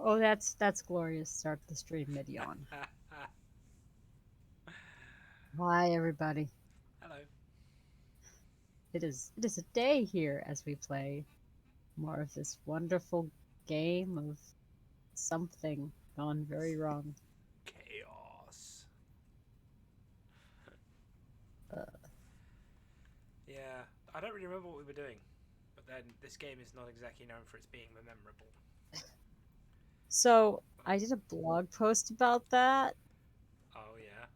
Oh, that's glorious. Start the stream mid-yawn. Hi, everybody. Hello. It is a day here as we play more of this wonderful game of something gone very wrong. Chaos. Uh, Yeah, I don't really remember what we were doing, but then this game is not exactly known for its being memorable. so I did a blog post about that. Oh yeah.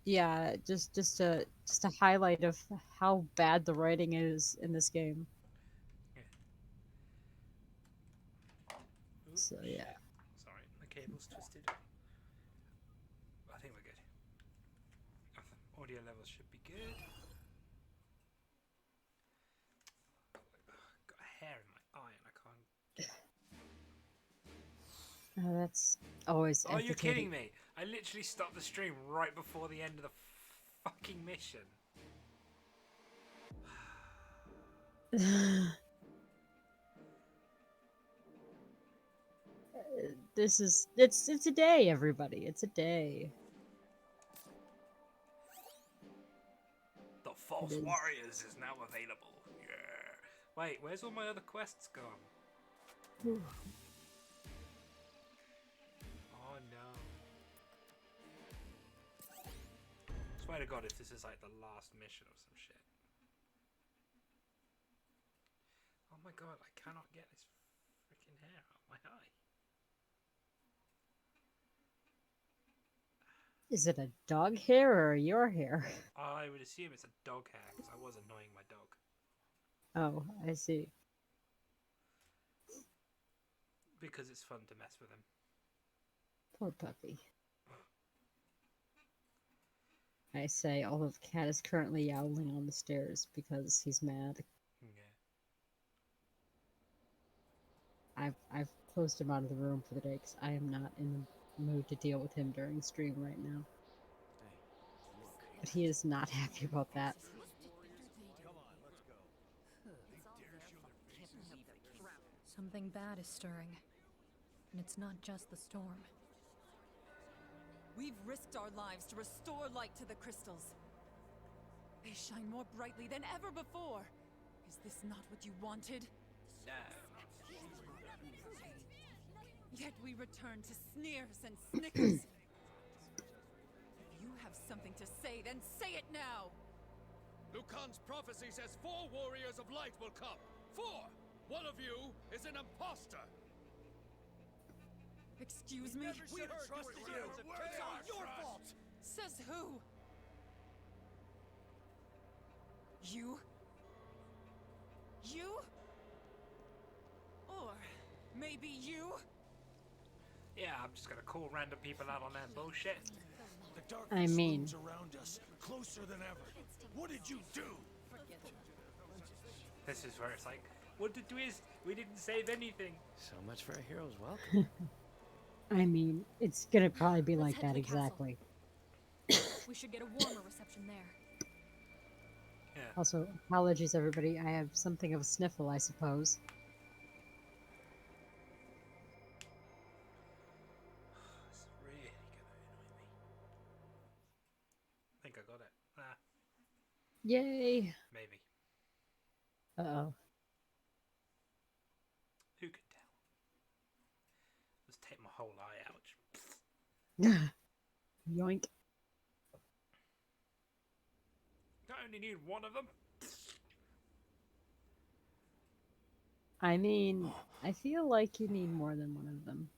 Yeah, just a highlight of how bad the writing is in this game. Yeah. Ooh, So yeah. shit. Sorry, the cable's twisted. I think we're good. Audio levels should be good. Got a hair in my eye and I can't get it. That's always Are you agitating. kidding me? I literally stopped the stream right before the end of the fucking mission. It's a day, everybody. It's a day. The It False is. Warriors is now available. Yeah. Wait, where's all my other quests gone? Whew. Oh no. Swear to God, if this is like the last mission or some shit. Oh my God, I cannot get this freaking hair out of my eye. Is it a dog hair or your hair? I would assume it's a dog hair because I was annoying my dog. Oh, I see. Because it's fun to mess with him. Poor puppy. I say, although the cat is currently yowling on the stairs because he's mad. Yeah. I've closed him out of the room for the day because I am not in the mood to deal with him during stream right now. But he is not happy about that. Something bad is stirring. And it's not just the storm. We've risked our lives to restore light to the crystals. They shine more brightly than ever before. Is this not what you wanted? No. Yet we return to sneers and snickers. If you have something to say, then say it now! Lucan's prophecy says 4 warriors of light will come. 4! One of you is an imposter! Excuse me? We trusted you! It's all your fault! Says who? You? You? Or maybe you? Yeah, I'm just gonna call random people out on their bullshit. The darkness I mean- looms around us, closer than ever. What did you do? This is where it's like, what did we didn't save anything. So much for a hero's welcome. I mean, it's gonna probably be Let's like head to that the castle. exactly. We should get a warmer reception there. Yeah. Also, apologies everybody. I have something of a sniffle, I suppose. It's really gonna annoy me. I think I got it. Ah, Yay! maybe. Uh-oh. Who can tell? Let's take my whole eye out. Yoink. I only need one of them. I mean, I feel like you need more than one of them.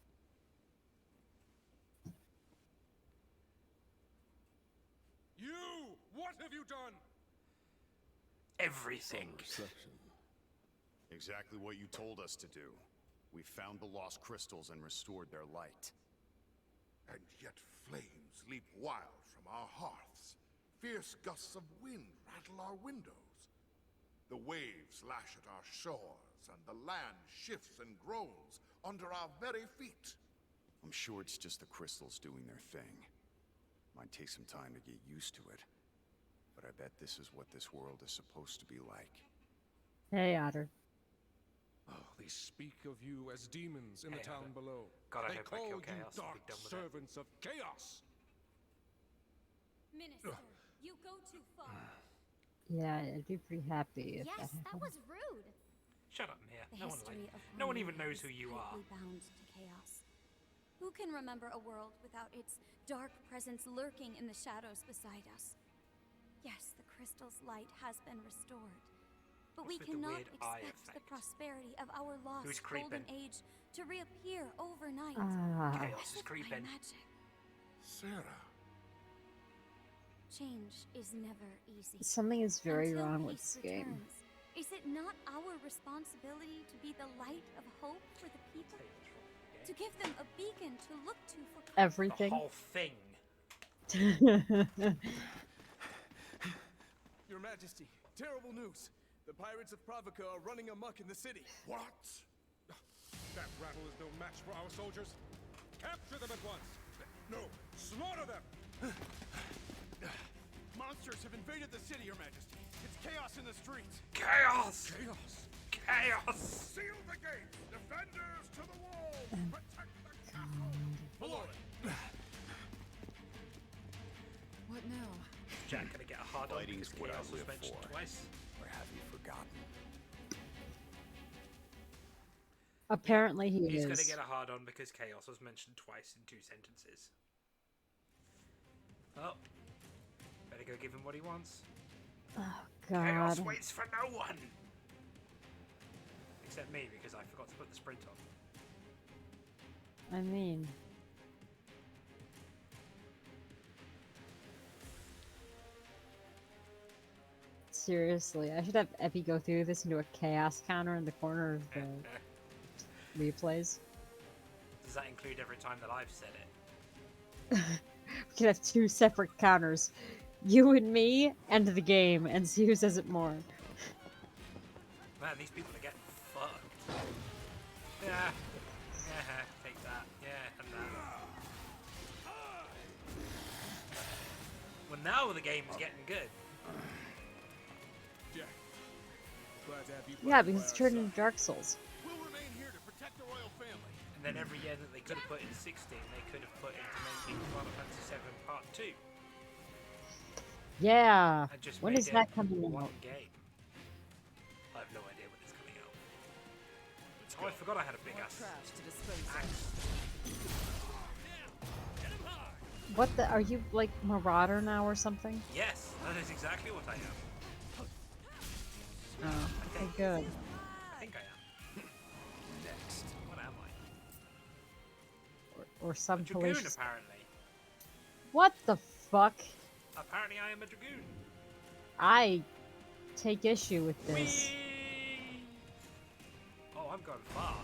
You! What have you done? Everything. Reception. Exactly what you told us to do. We found the lost crystals and restored their light. And yet flames leap wild from our hearths. Fierce gusts of wind rattle our windows. The waves lash at our shores, and the land shifts and groans under our very feet. I'm sure it's just the crystals doing their thing. Might take some time to get used to it. But I bet this is what this world is supposed to be like. Hey, Otter. Oh, They speak of you as demons in the Hey, town below. God, I They hope I call kill you Chaos and be dark done with it. servants of chaos. Minister, you go too far. Yeah, I'd be pretty happy if Yes, that that happened. was rude. Shut up, Mia. The No one history of no one harmony even knows is who you are. tightly bound to chaos. Who can remember a world without its dark presence lurking in the shadows beside us? Yes, the crystal's light has been restored, but What's we with the cannot weird eye expect the effect? prosperity of our lost Who's golden creeping? age to reappear overnight. Ah, Chaos As is if by creeping. magic. Sarah. Change is never easy. something is very Until wrong with peace this game. returns, is it not our responsibility to be the light of hope for the people? To give them a beacon to look to for comfort? The Everything. whole thing. Your Majesty, terrible news. The pirates of Pravica are running amok in the city. What? That rabble is no match for our soldiers. Capture them at once. No, slaughter them. Monsters have invaded the city, Your Majesty. It's chaos in the streets. Chaos! Chaos. Chaos! Seal the gates! Defenders to the walls! Protect the castle! Below it. What now? Jack gonna get a hard on Fighting's because what I Chaos was live mentioned for. twice. Or have you forgotten? Apparently he He's is. gonna get a hard on because Chaos was mentioned twice in 2 sentences. Oh. Better go give him what he wants. Oh Chaos god. waits for no one! Except me, because I forgot to put the sprint on. I mean, seriously, I should have Epi go through this into a chaos counter in the corner of the replays. Does that include every time that I've said it? We could have 2 separate counters. You and me, and the game, and see who says it more. Man, these people are getting fucked. Yeah. Yeah, take that. Yeah, and that. Well, now the game's getting good. Jack, glad to have you. Yeah, fighting because by it's our turned into side. Dark Souls. We'll remain here to protect the royal family. And then every year that they could have put in 16, they could have put into making Final Fantasy VII Part 2. Yeah. And just When made is it that coming one out? game. I have no idea when it's coming out. Oh, I forgot I had a big ass Trash to dispose of. axe. What the? Are you like Marauder now or something? Yes, that is exactly what I am. Oh, okay, good. I think I am. Next. What am I? Or some A Dragoon, hellacious. apparently. What the fuck? Apparently I am a Dragoon. I take issue with this. Whee! Oh, I'm going far.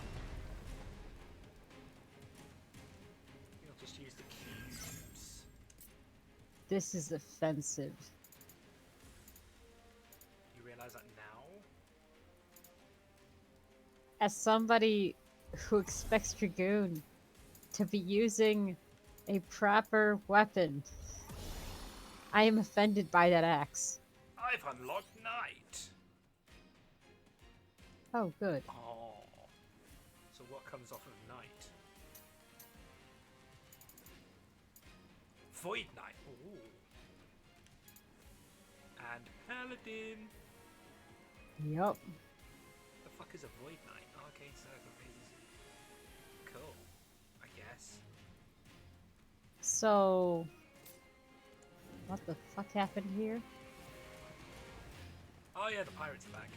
You'll just use the cubes. This is offensive. You realise that now? As somebody who expects Dragoon to be using a proper weapon, I am offended by that axe. I've unlocked Knight. Oh, good. Oh. So what comes off of Knight? Void Knight. Ooh. And Paladin. Yup. The fuck is a Void Knight? Arcane Circle raises. Cool. I guess. So, what the fuck happened here? Oh yeah, the pirates are back.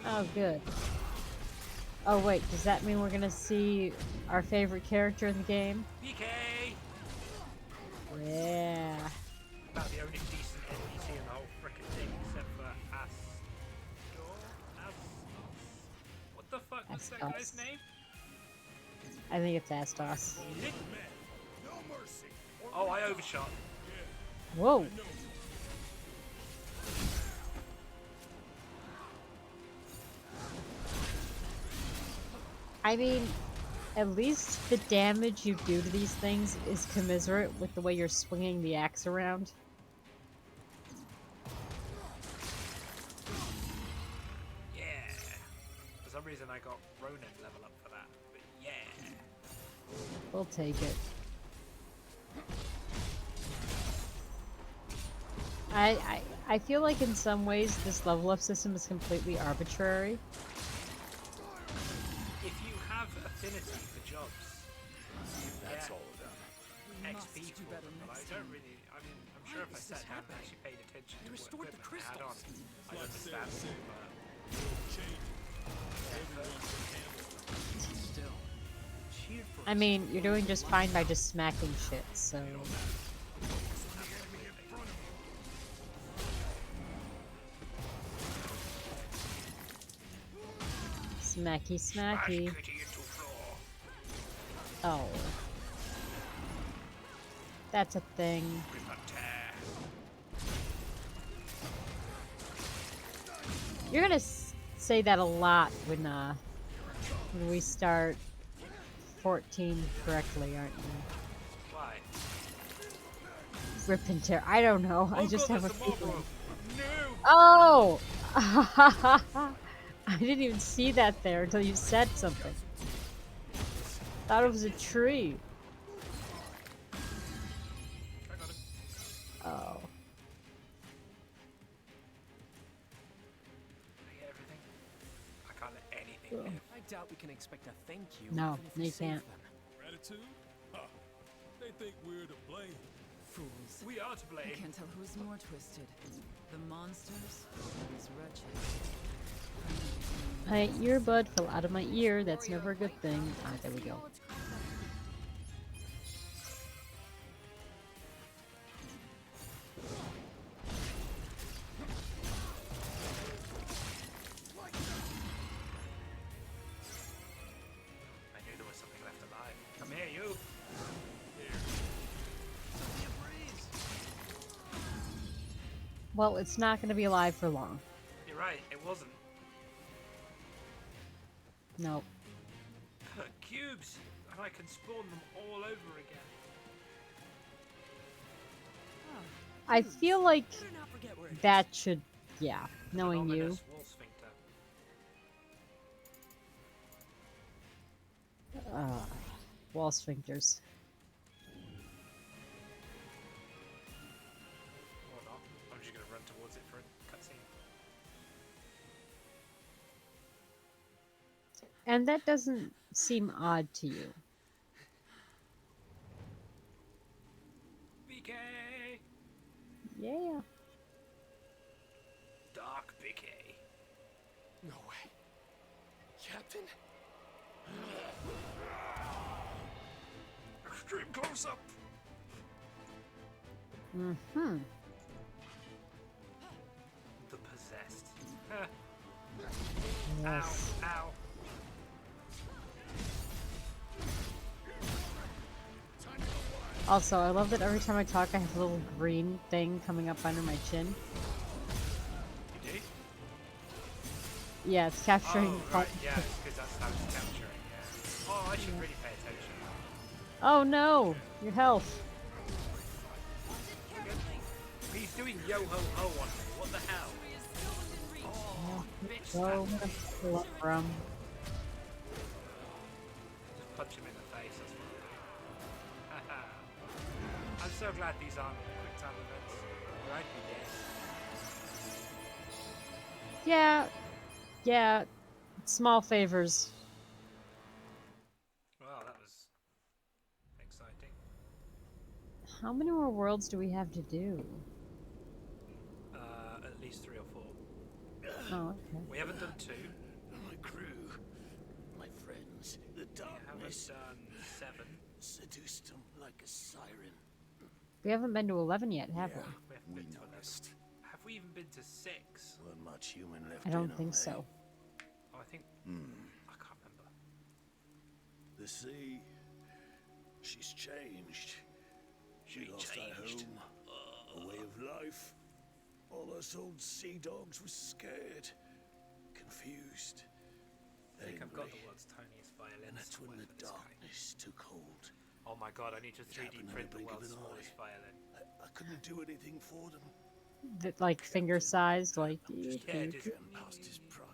Oh, good. Oh, wait, does that mean we're gonna see our favorite character in the game? PK! Yeah. About the only decent NPC in the whole frickin' thing, except for what the fuck was that Astos. guy's name? I think it's Astos. No mercy! Oh, I overshot. Whoa. I mean, at least the damage you do to these things is commiserate with the way you're swinging the axe around. Yeah. For some reason I got Ronin level up for that. But yeah. We'll take it. I feel like in some ways this level up system is completely arbitrary. If you have affinity for jobs, That's yeah. all of them. XP for them, but I don't really. I mean, I'm sure if I sat down and actually paid attention to what equipment I had on, I'd understand it. But Still, cheer for I mean, you're doing just fine by just smacking shit, so... Smacky, smacky. Oh. That's a thing. You're gonna say that a lot when we start 14 correctly, aren't you? why? Rip and tear. I don't know. I just God, have a there's mob feeling. room. No. Oh! I didn't even see that there until you said something. Thought it was a tree. I got him. Oh. I get everything. I can't let anything live. I doubt we can expect a thank you. No, even if we you save can't. them. Gratitude? Huh. They think we're to blame. Fools. We are to I blame. can't tell who's more twisted. The monsters or these wretches. My earbud fell out of my ear. That's never a good thing. Ah, there we go. I knew there was something left alive. Come here, you. Well, it's not going to be alive for long. You're right. It wasn't. Nope. Cubes, and I can spawn them all over again. I feel like Better not forget where it is. that should, yeah, knowing you. Ominous wall sphincter. Wall sphincters. Or not. I'm just gonna run towards it for a cutscene. And that doesn't seem odd to you. BK! Yeah. Dark BK. No way. Captain? Extreme close up! Mm-hmm. The possessed. Yes. Ow, ow. Also, I love that every time I talk, I have a little green thing coming up under my chin. You do? Yeah, it's capturing. Oh, right, yeah, it's because that's how it's capturing, yeah. Oh, I should really pay attention. Oh no! Your health. He's doing yo-ho-ho on me, what the hell? Oh, bitch, Oh, love rum. Just punch him in the face, that's what I do. I'm so glad these aren't quick time events, or I'd be dead. Yeah. Yeah. Small favors. Well, that was exciting. How many more worlds do we have to do? At least 3 or 4. Oh, okay. We haven't done 2. My crew, my friends, the We haven't darkness done 7. seduced them like a siren. We haven't been to 11 yet, have we? We haven't been to 11. noticed. Have we even been to 6? Weren't much human left I don't in, think eh? so. Oh, I think... I can't remember. The sea, she's changed. She lost her changed. home, a way of life. All us old sea dogs were scared, confused, I think I've got the angry. world's tiniest violin. And that's when somewhere the for this guy. darkness took hold. Oh my god, I need to 3D happened in print the the blink of world's an smallest eye. violin. I couldn't do anything for them. Like finger sized, like. Yeah, just Getting past his prime.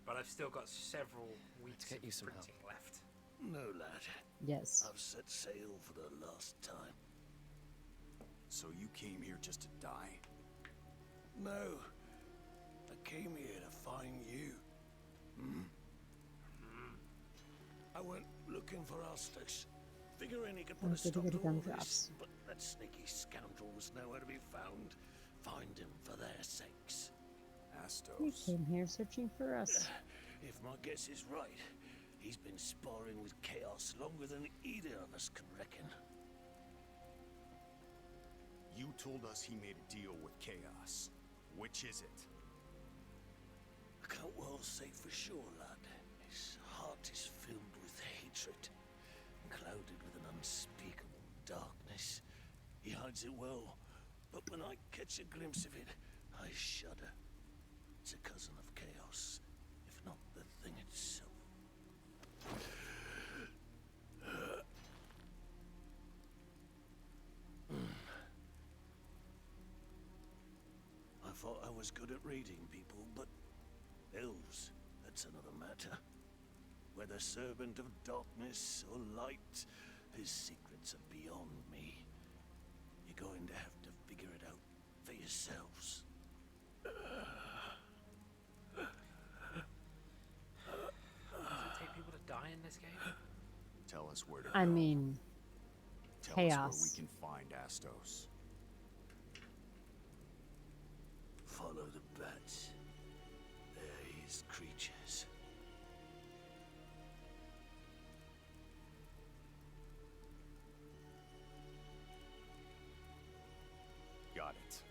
But But I've still got several weeks get you of some help. printing left. No, lad. Yes. I've set sail for the last time. So you came here just to die? No. I came here to find you. I went looking for Astos, figuring he could put a stop to all this, but that sneaky scoundrel was nowhere to be found. Find him for their sakes. He Astos. came here searching for us. If my guess is right, he's been sparring with Chaos longer than either of us can reckon. You told us he made a deal with Chaos. Which is it? I can't well say for sure, lad. His heart is filled with hatred, clouded with an unspeakable darkness. He hides it well, but when I catch a glimpse of it, I shudder. It's a cousin of Chaos, if not the thing itself. I thought I was good at reading people, but elves, that's another matter. Whether servant of darkness or light, his secrets are beyond me. You're going to have to figure it out for yourselves. Does it take people to die in this game? Tell us where to I go. mean, Tell us where Chaos. we can find Astos. Follow the bats. They're his creatures. Got it.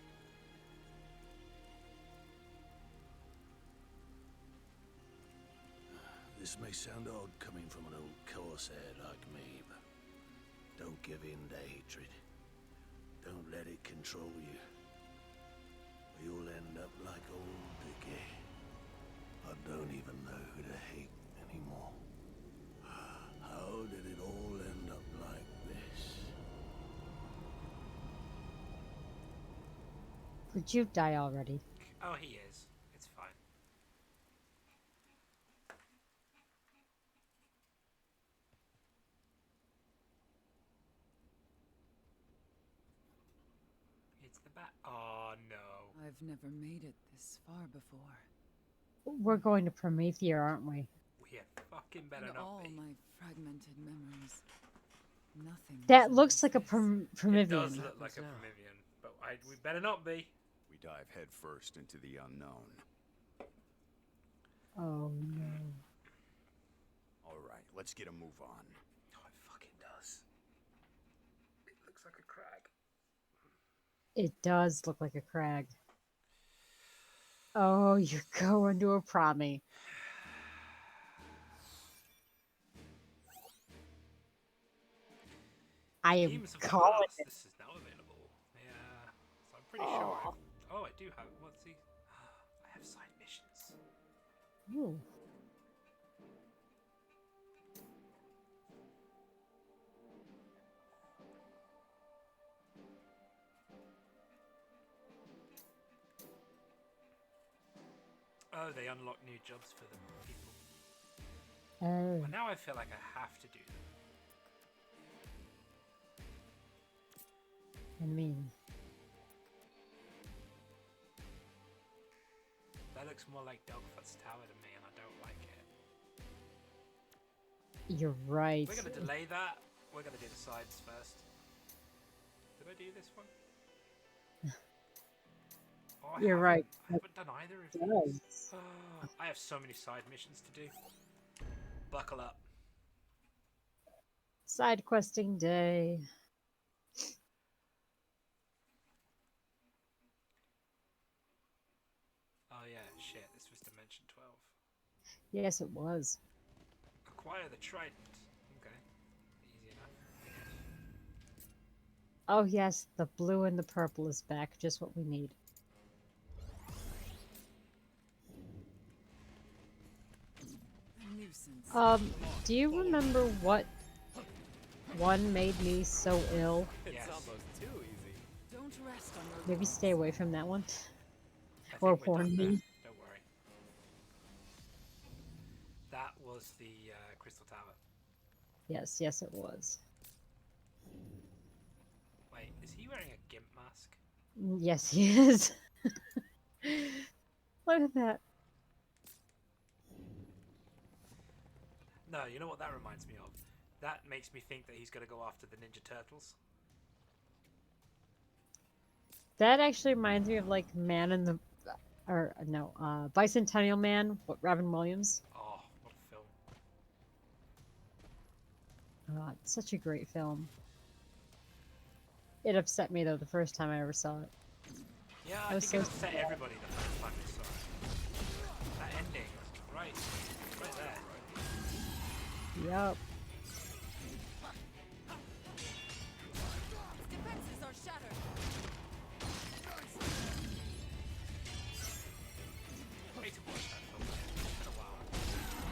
This may sound odd coming from an old corsair like me, but don't give in to hatred. Don't let it control you. Or you'll end up like old Dickie. I don't even know who to hate anymore. How did it all end up like this? Would you die already? Oh, he is. It's fine. It's the bat. Oh no. I've never made it this far before. We're going to Promethea, aren't we? We fucking better And not all be. my fragmented memories. Nothing. That resembles looks like a this. It Promethean. does look like a Promethean, but we better not be. We dive headfirst into the unknown. Oh no. All right, let's get a move on. Oh, it fucking does. It looks like a crag. It does look like a crag. Oh, you're going to a promi. I am Games of the calling past. it. This is now available. Yeah. So I'm pretty sure. Oh, I do have. What's the? I have side missions. Ooh. Oh, they unlock new jobs for the people. Oh. Well, now I feel like I have to do them. I mean, That looks more like Dogfoot's Tower to me, and I don't like it. you're right. We're gonna delay that. We're gonna do the sides first. Did I do this one? Oh, You're right. I haven't done either of It these. does. Oh, I have so many side missions to do. Buckle up. Side questing day. Oh yeah, shit, this was Dimension 12. Yes, it was. Acquire the Trident. Okay. Easy enough. Oh yes, the blue and the purple is back. Just what we need. Nuisance. Do you remember what one made me so ill? Yes. It's almost too easy. Don't rest on your Maybe stay away from that one. I Or think we're warn done me. there. Don't worry. was the Crystal Tower. Yes, yes, it was. Wait, is he wearing a gimp mask? Yes, he is. Look at that. No, you know what that reminds me of? That makes me think that he's going to go after the Ninja Turtles. That actually reminds me of like Man in the, or no, Bicentennial Man, what Robin Williams. Oh, what a film. It's such a great film. It upset me though the first time I ever saw it. Yeah, I think it upset everybody the first time they saw it. That ending, right there. Yup. Its defenses are shattered. Way to watch that film. It's been a while.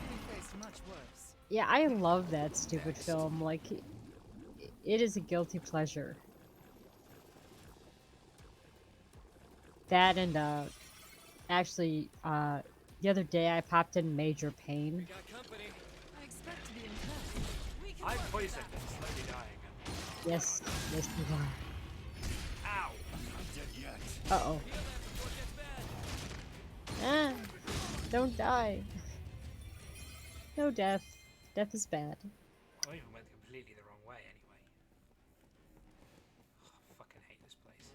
We faced much worse. Yeah, I love that stupid film. Like, it is a guilty pleasure. That and, actually, the other day I popped in Major Pain. Got company. I expect to be impressed. We can I'm work with poisoned that. and slowly dying. Yes, yes you are. Ow! Not dead yet. Uh-oh. Heal that before it gets bad. Ah, don't die. No death. Death is bad. I even went completely the wrong way anyway. Oh, I fucking hate this place.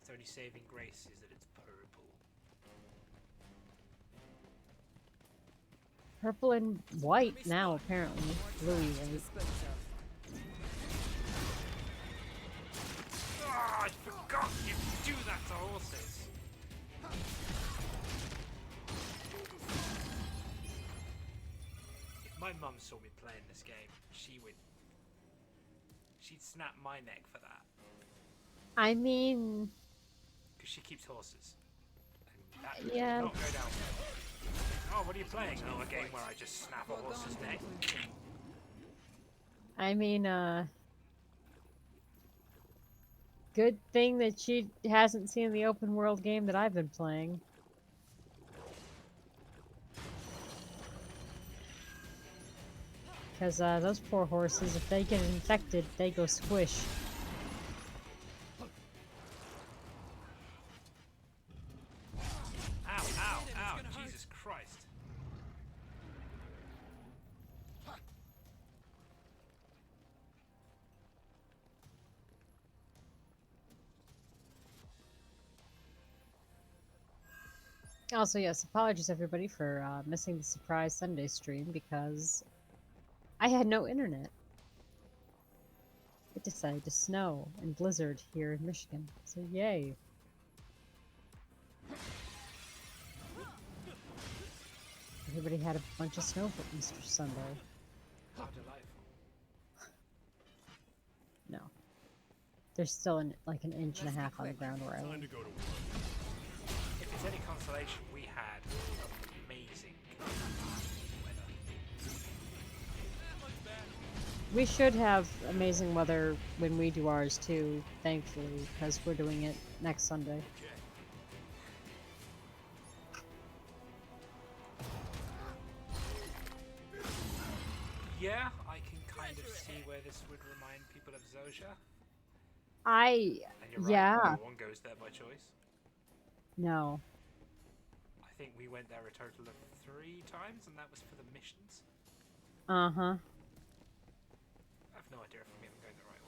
Its only saving grace is that it's purple. Purple and white now, apparently. Bluey white. Dispose of. Oh, I forgot you do that to horses. If my mum saw me playing this game, she'd snap my neck for that. I mean, Because she keeps horses. And that Yeah. does not go down well. Oh, what are you playing? Oh, a game where I just snap a horse's neck. good thing that she hasn't seen the open world game that I've been playing. Because those poor horses, if they get infected, they go squish. Ow, ow, ow, Jesus Christ. Also, yes, apologies everybody for missing the surprise Sunday stream because I had no internet. It decided to snow and blizzard here in Michigan, so yay. Everybody had a bunch of snow for Easter Sunday. How delightful. No. There's still like an inch and a half on the ground where I Time live. to go to work. If it's any consolation, we had amazing weather. We should have amazing weather when we do ours too, thankfully, because we're doing it next Sunday. Yeah, I can kind of see where this would remind people of Zosha. And you're right, Yeah. no one goes there by choice. No. I think we went there a total of 3 times, and that was for the missions. Uh-huh. I have no idea if I'm even going the right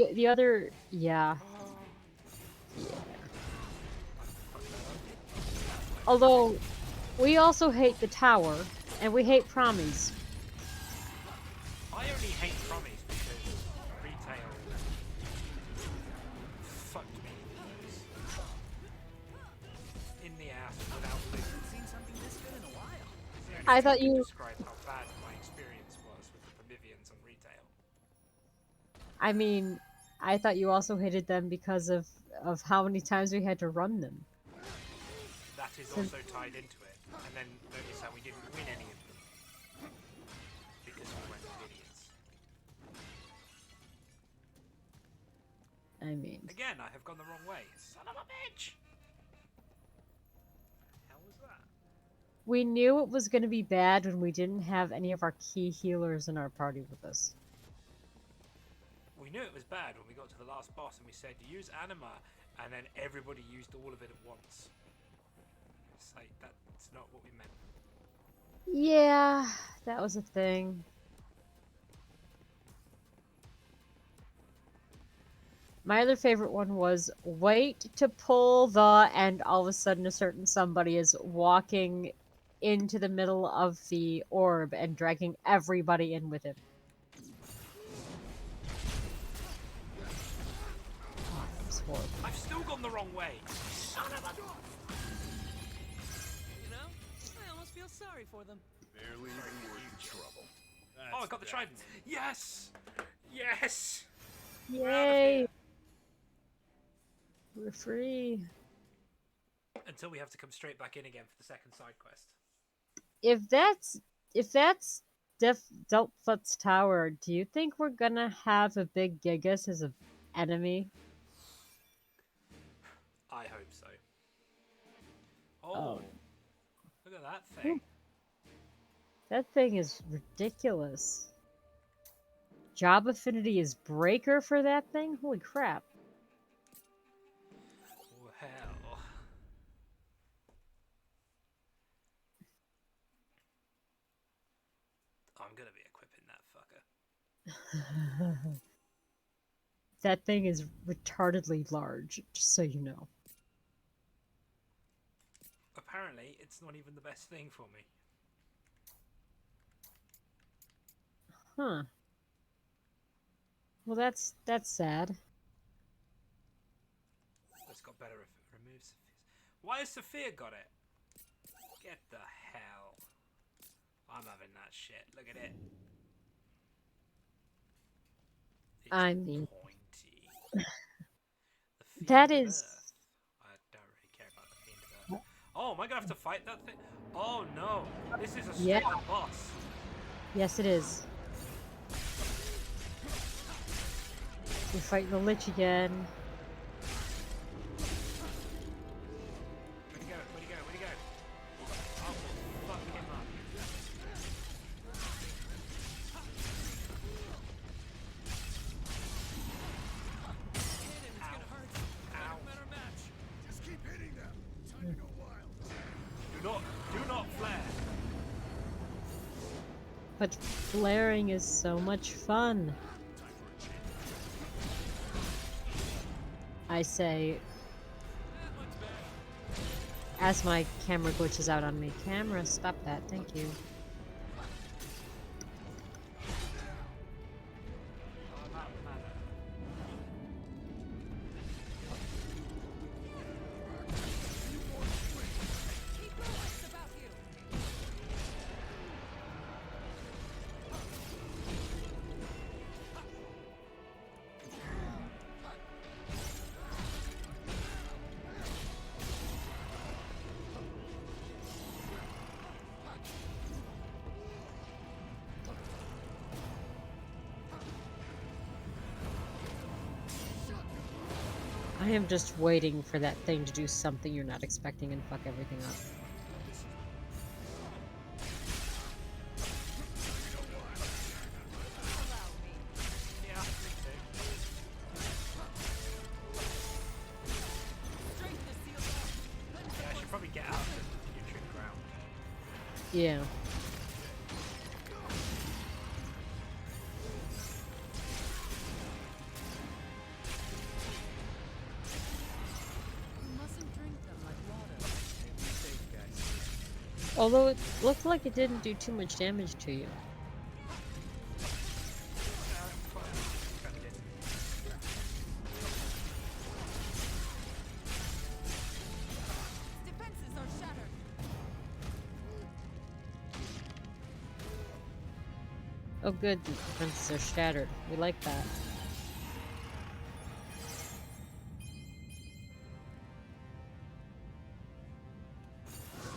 way. The other, yeah. Although, we also hate the tower, and we hate promies. I only hate promies because retail fucked me in the ass without loot. Seen something this good in a while. I thought you... Describe how bad my experience was with the Prometheans on retail. I mean, I thought you also hated them because of how many times we had to run them. That is also tied into it. And then notice how we didn't win any of them. Because we went with idiots. I mean... Again, I have gone the wrong way. Son of a bitch! How was that? We knew it was going to be bad when we didn't have any of our key healers in our party with us. We knew it was bad when we got to the last boss and we said use anima, and then everybody used all of it at once. It's like, that's not what we meant. Yeah, that was a thing. My other favorite one was wait to pull the, and all of a sudden a certain somebody is walking into the middle of the orb and dragging everybody in with him. Oh, that was horrible. I've still gone the wrong way. Son of a... You know, I almost feel sorry for them. Barely even worth the trouble. Oh, I got the trident. Yes! Yes! Yay! We're free. Until we have to come straight back in again for the second side quest. If that's Delpht's tower, do you think we're gonna have a big Gigas as an enemy? I hope so. Oh, Oh. Look at that thing. That thing is ridiculous. Job affinity is breaker for that thing? Holy crap. Oh, hell. I'm gonna be equipping that fucker. That thing is retardedly large, just so you know. Apparently, it's not even the best thing for me. Huh. Well, that's sad. It's got better if it removes Sophia's. Why has Sophia got it? Get the hell. I'm having that shit. Look at it. It's I mean, pointy. The that Fiend of is... Earth. I don't really care about the Fiend of Earth. Oh, am I gonna have to fight that thing? Oh no, this is a straight up boss. Yes, it is. We're fighting the Lich again. Where'd he go? Where'd he go? Where'd he go? Oh, fuck him up. Hit him, it's gonna hurt. Better match. Just keep hitting them. Time to go wild. Do not flare. But flaring is so much fun. I say, as my camera glitches out on me. Camera, stop that, thank you. I am just waiting for that thing to do something you're not expecting and fuck everything up. Yeah, I think so. Yeah, I should probably get out of the neutral ground. Yeah. Although it looked like it didn't do too much damage to you. Defenses are shattered. Oh good, the defenses are shattered. We like that.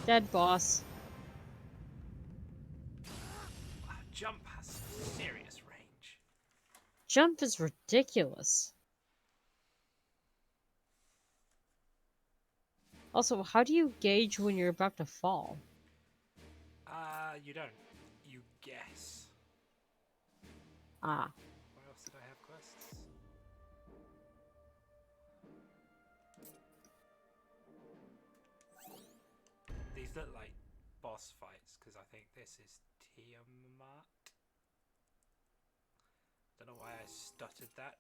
Dead boss. Jump has serious range. Jump is ridiculous. Also, how do you gauge when you're about to fall? You don't. You guess. Ah. Where else did I have quests? These look like boss fights, because I think this is Tiamat. Don't know why I stuttered that.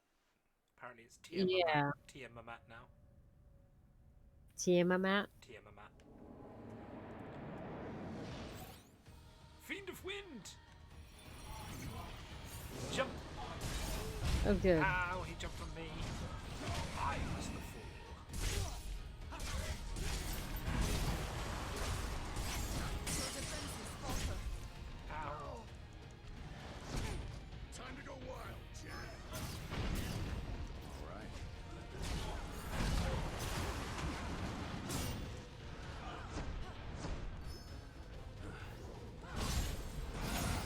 Apparently it's Tiamat. Yeah. Tiamat now. Tiamat. Tiamat. Fiend of Wind! Jump! Oh, good. Ow, he jumped on me. I was the fool. Ow. Time to go wild, Jack. All right.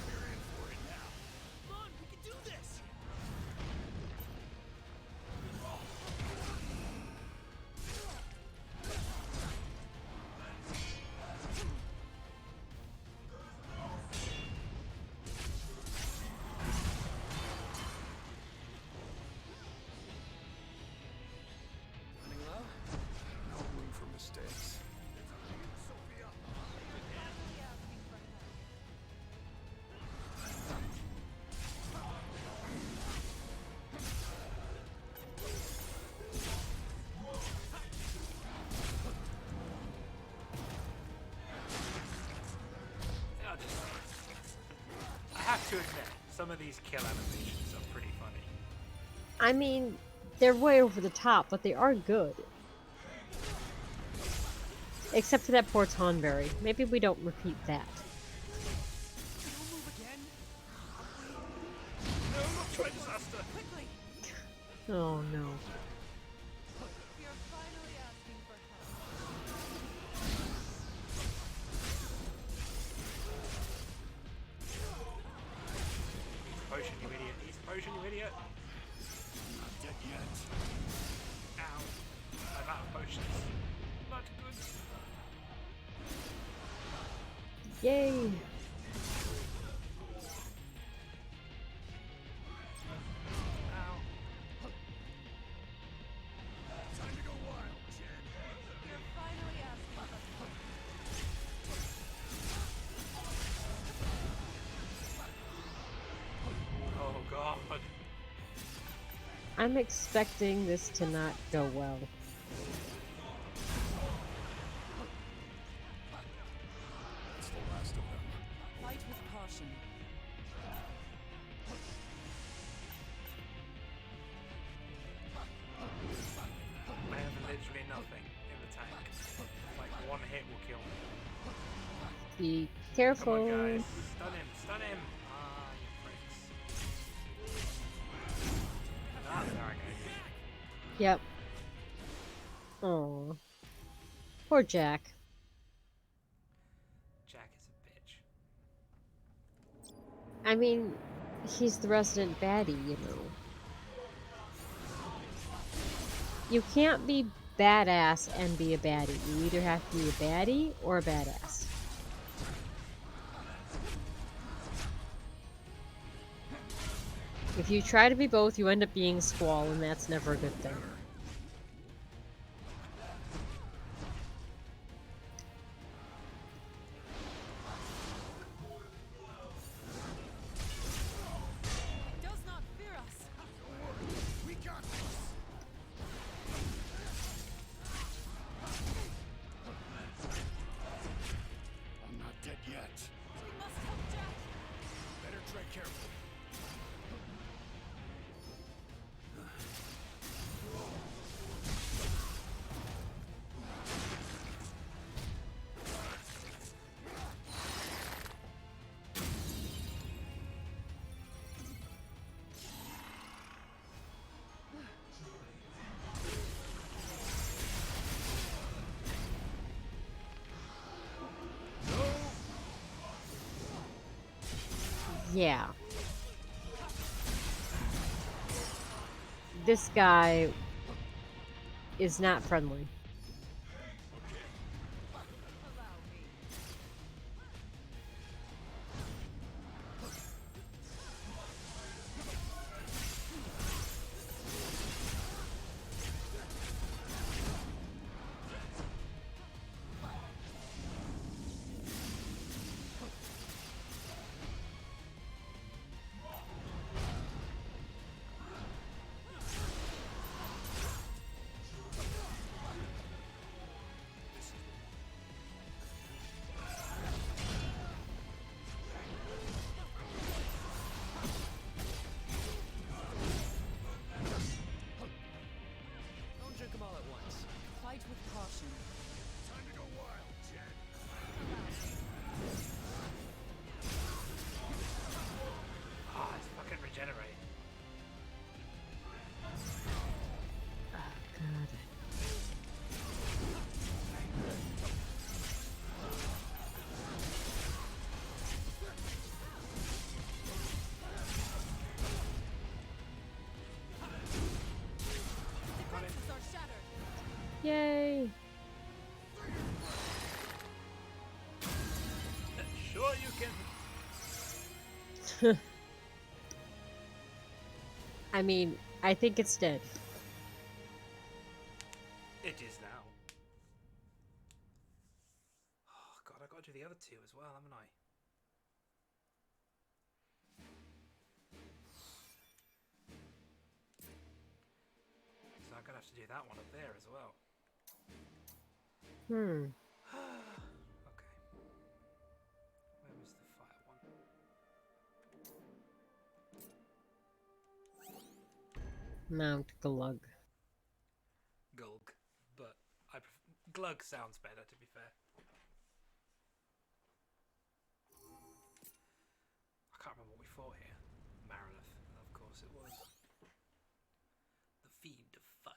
We're in for it now. Come on, we can do this. Running low? No room for mistakes. Sophia. I have to admit, some of these kill animations are pretty funny. I mean, they're way over the top, but they are good. Except for that poor Tonberry. Maybe we don't repeat that. Don't move again. No, not try disaster! Quickly! Oh no. You're finally asking for help. Potion, you idiot. Eat the potion, you idiot. Not dead yet. Ow. I'm out of potions. Not good. Yay! Ow. Time to go wild, Jen. You're finally asking for help. Oh god. I'm expecting this to not go well. That's the last of them. Fight with caution. I have literally nothing in the tank. Like one hit will kill me. Be Come careful. on guys. Stun him, stun him! Ah, you pricks. Ah, there I go. Yep. Oh. Poor Jack. Jack is a bitch. I mean, he's the resident baddie, you know. You can't be badass and be a baddie. You either have to be a baddie or a badass. If you try to be both, you end up being Squall, and that's never a good thing. Does not fear us. We got this. I'm not dead yet. We must help Jack. Better tread carefully. Yeah. This guy is not friendly. Allow me. Yay! Sure you can. I mean, I think it's dead. It is now. Oh god, I got to do the other two as well, haven't I? So I'm gonna have to do that one up there as well. Hmm. Okay. Where was the fire one? Mount Glug. Gulg. But Glug sounds better, to be fair. I can't remember what we fought here. Marilith, of course it was. The Fiend of Fire.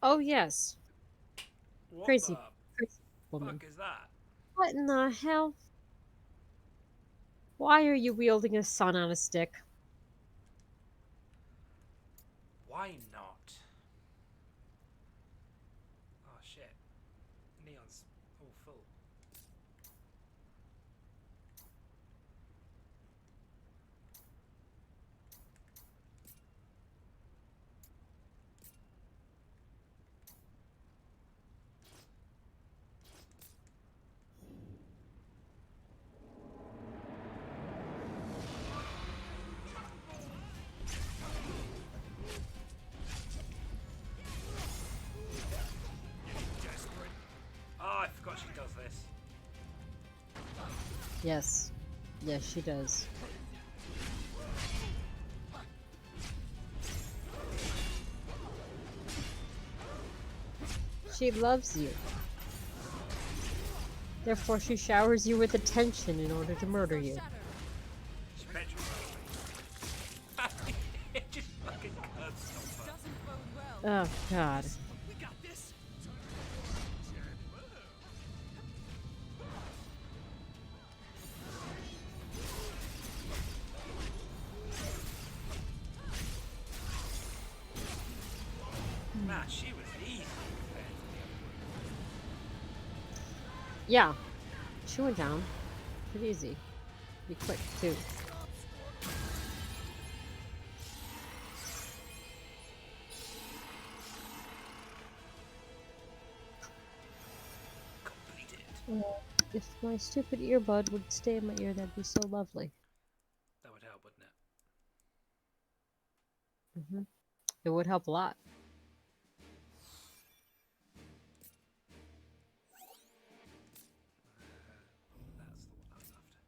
Oh yes. What Crazy, the crazy woman. fuck is that? What in the hell? Why are you wielding a sun on a stick? Why not? Oh shit. Neon's all full. Desperate. Oh, I forgot she does this. Yes. Yes, she does. She loves you. Therefore, she showers you with attention in order to murder you. She petrifies me. It just fucking curbs stuff up. Doesn't bode well. Oh, God. We got this. Nah, she was easy compared to the other one. Yeah. She went down. Pretty easy. Be quick, too. Completed. If my stupid earbud would stay in my ear, that'd be so lovely. That would help, wouldn't it? Hmm. It would help a lot. That's the one I was after.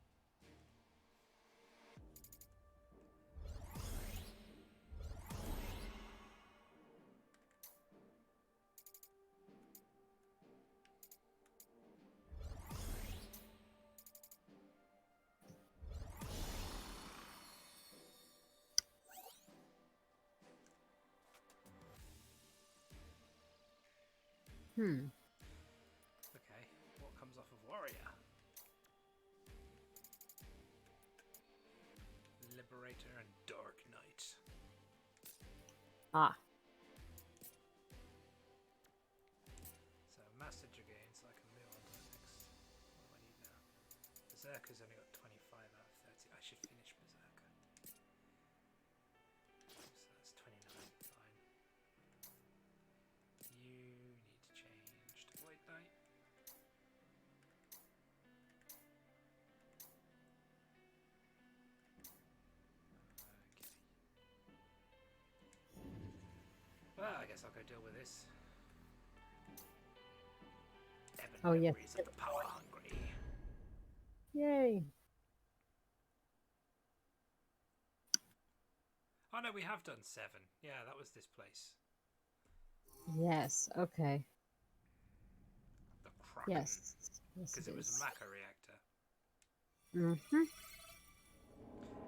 Hmm. Okay, what comes off of Warrior? Liberator and Dark Knight. Ah. So Master Dragoon, so I can move on to the next. What do I need now? Berserker's only got 25 out of 30. I should finish Berserker. So that's 29, fine. You need to change to White Knight. Okay. Well, I guess I'll go deal with this. Ebon Oh, yes. memories of the power hungry. Yay. Oh no, we have done 7. Yeah, that was this place. Yes. Okay. The Kraken. Yes. Yes, Because it it was is. a Maka reactor. Mm-hmm.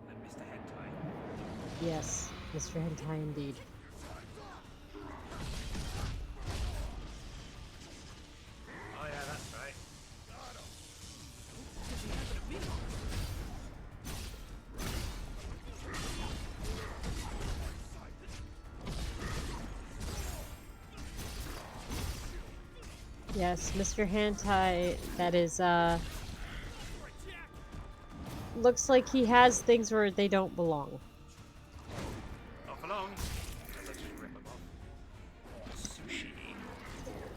And Mr. Hentai. Yes. Mr. Hentai indeed. Oh yeah, that's right. Yes, Mr. Hentai, that is, looks like he has things where they don't belong. Not for long. Let's just rip him off. Sushi.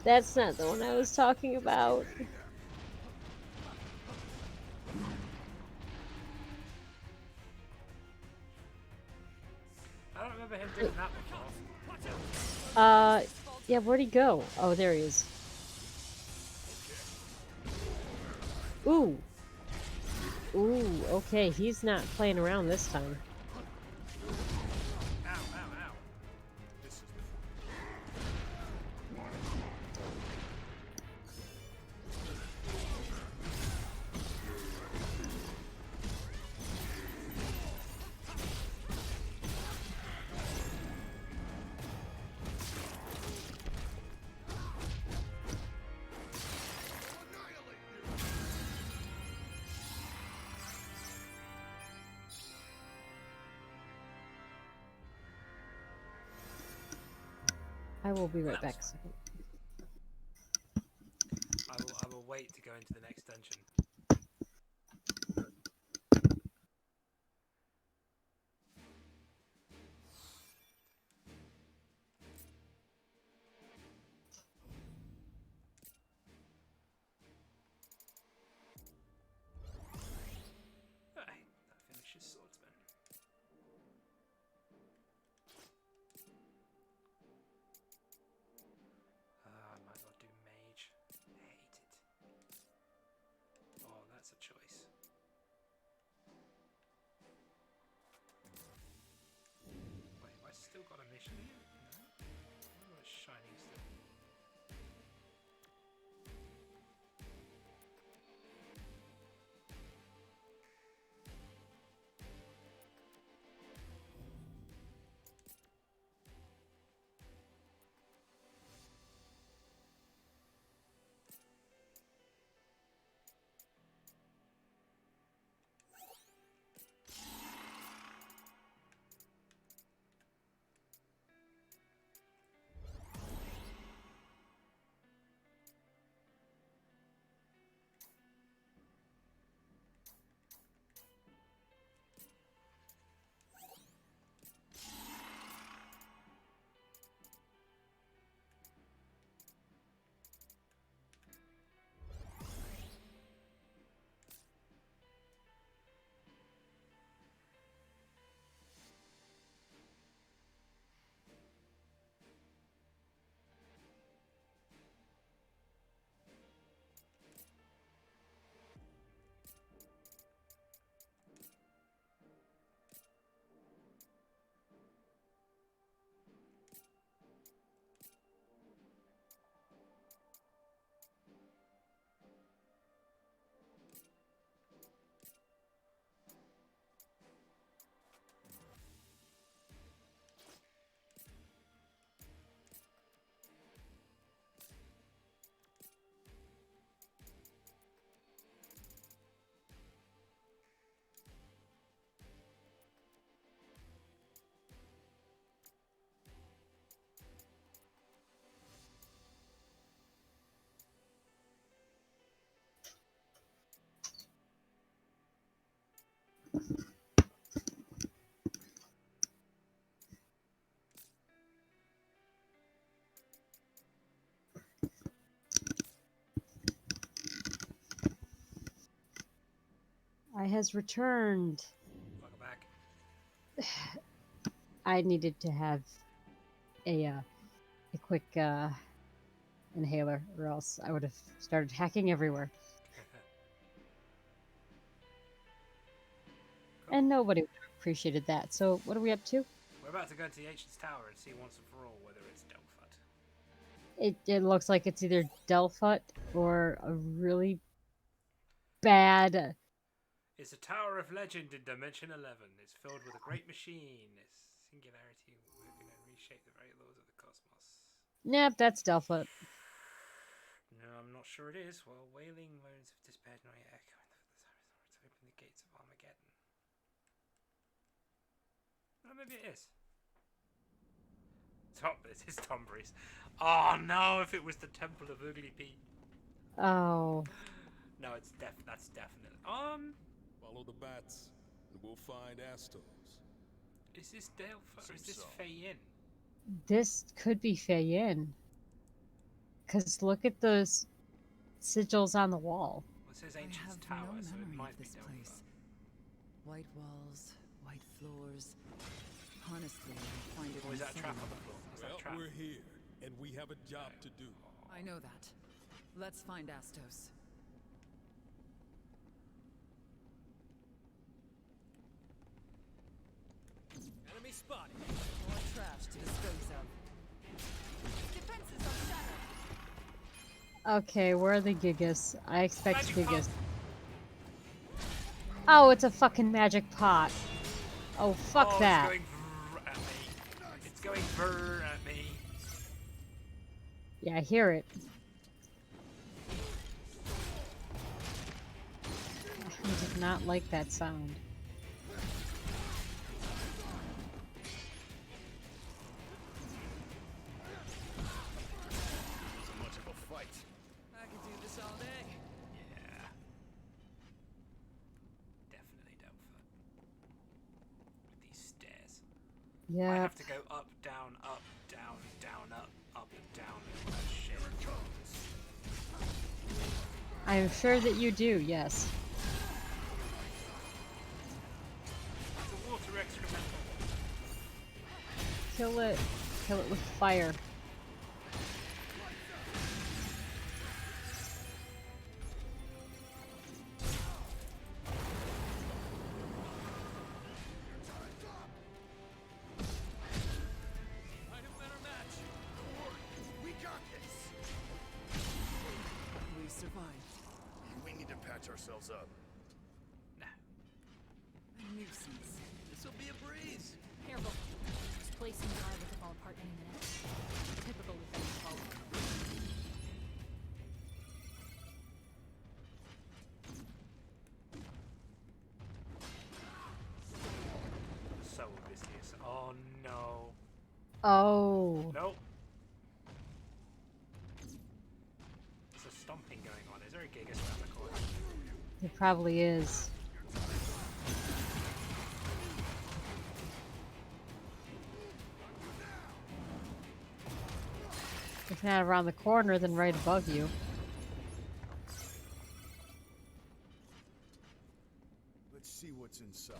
That's not the one I was talking about. I don't remember him doing that before. Yeah, where'd he go? Oh, there he is. Ooh. Ooh, okay, he's not playing around this time. Ow, ow, ow. This is the I will be right back a second. I will wait to go into the next dungeon. Right, that finishes swordsman. I might as well do mage. I hate it. Oh, that's a choice. Wait, have I still got a mission here? No? Oh, it's shining still. I has returned. Welcome back. I needed to have a quick inhaler, or else I would have started hacking everywhere. Cool. And nobody would have appreciated that. So what are we up to? We're about to go to the Ancient's Tower and see once and for all whether it's Delphut. It looks like it's either Delphut or a really bad. It's a Tower of Legend in Dimension 11. It's filled with a great machine. Its singularity we're going to reshape the very laws of the cosmos. Nope, that's Delphut. No, I'm not sure it is. Well, wailing moans of despair now echo in the to open the gates of Armageddon. Oh, maybe it is. It is Tombury's. Oh no, if it was the Temple of Ugly Pete. Oh. No, that's definite. Follow the bats, and we'll find Astos. Is this Dale or is Seems this so. Fayin? This could be Feyin. Because look at those sigils on the wall. Well, it says I Ancient's have Tower, no so it memory might of be this Delphi. place. White walls, white floors. Honestly, I find it Or is that a trap on unsettling. the floor? Is that a Well, trap? we're here, and we have a job to do. I know that. Let's find Astos. Enemy spotted. More trash to dispose of. Defenses are shattered. Okay, where are the Gigas? I expect Magic pot! Gigas. Oh, it's a fucking magic pot. Oh, fuck Oh, that. it's going vrr at me. It's going vrr at me. Yeah, I hear it. I did not like that sound. Wasn't much of a fight. I could do this all day. Yeah. Definitely Delphi. With these stairs. I Yeah, have to go up, down, up, down. Oh, shit. I am sure that you do, yes. It's a water excrement. Kill it. Kill it with fire. Find a better match. We got this. We survived. We need to patch ourselves up. Nah. A nuisance. This'll be a breeze. Careful. This place seems liable to fall apart any minute. Typical with them fall. So Odysseus. Oh no. Oh. Nope. There's a stomping going on. Is there a Gigas around the corner? It probably is. If not around the corner, then right above you. Let's see what's inside.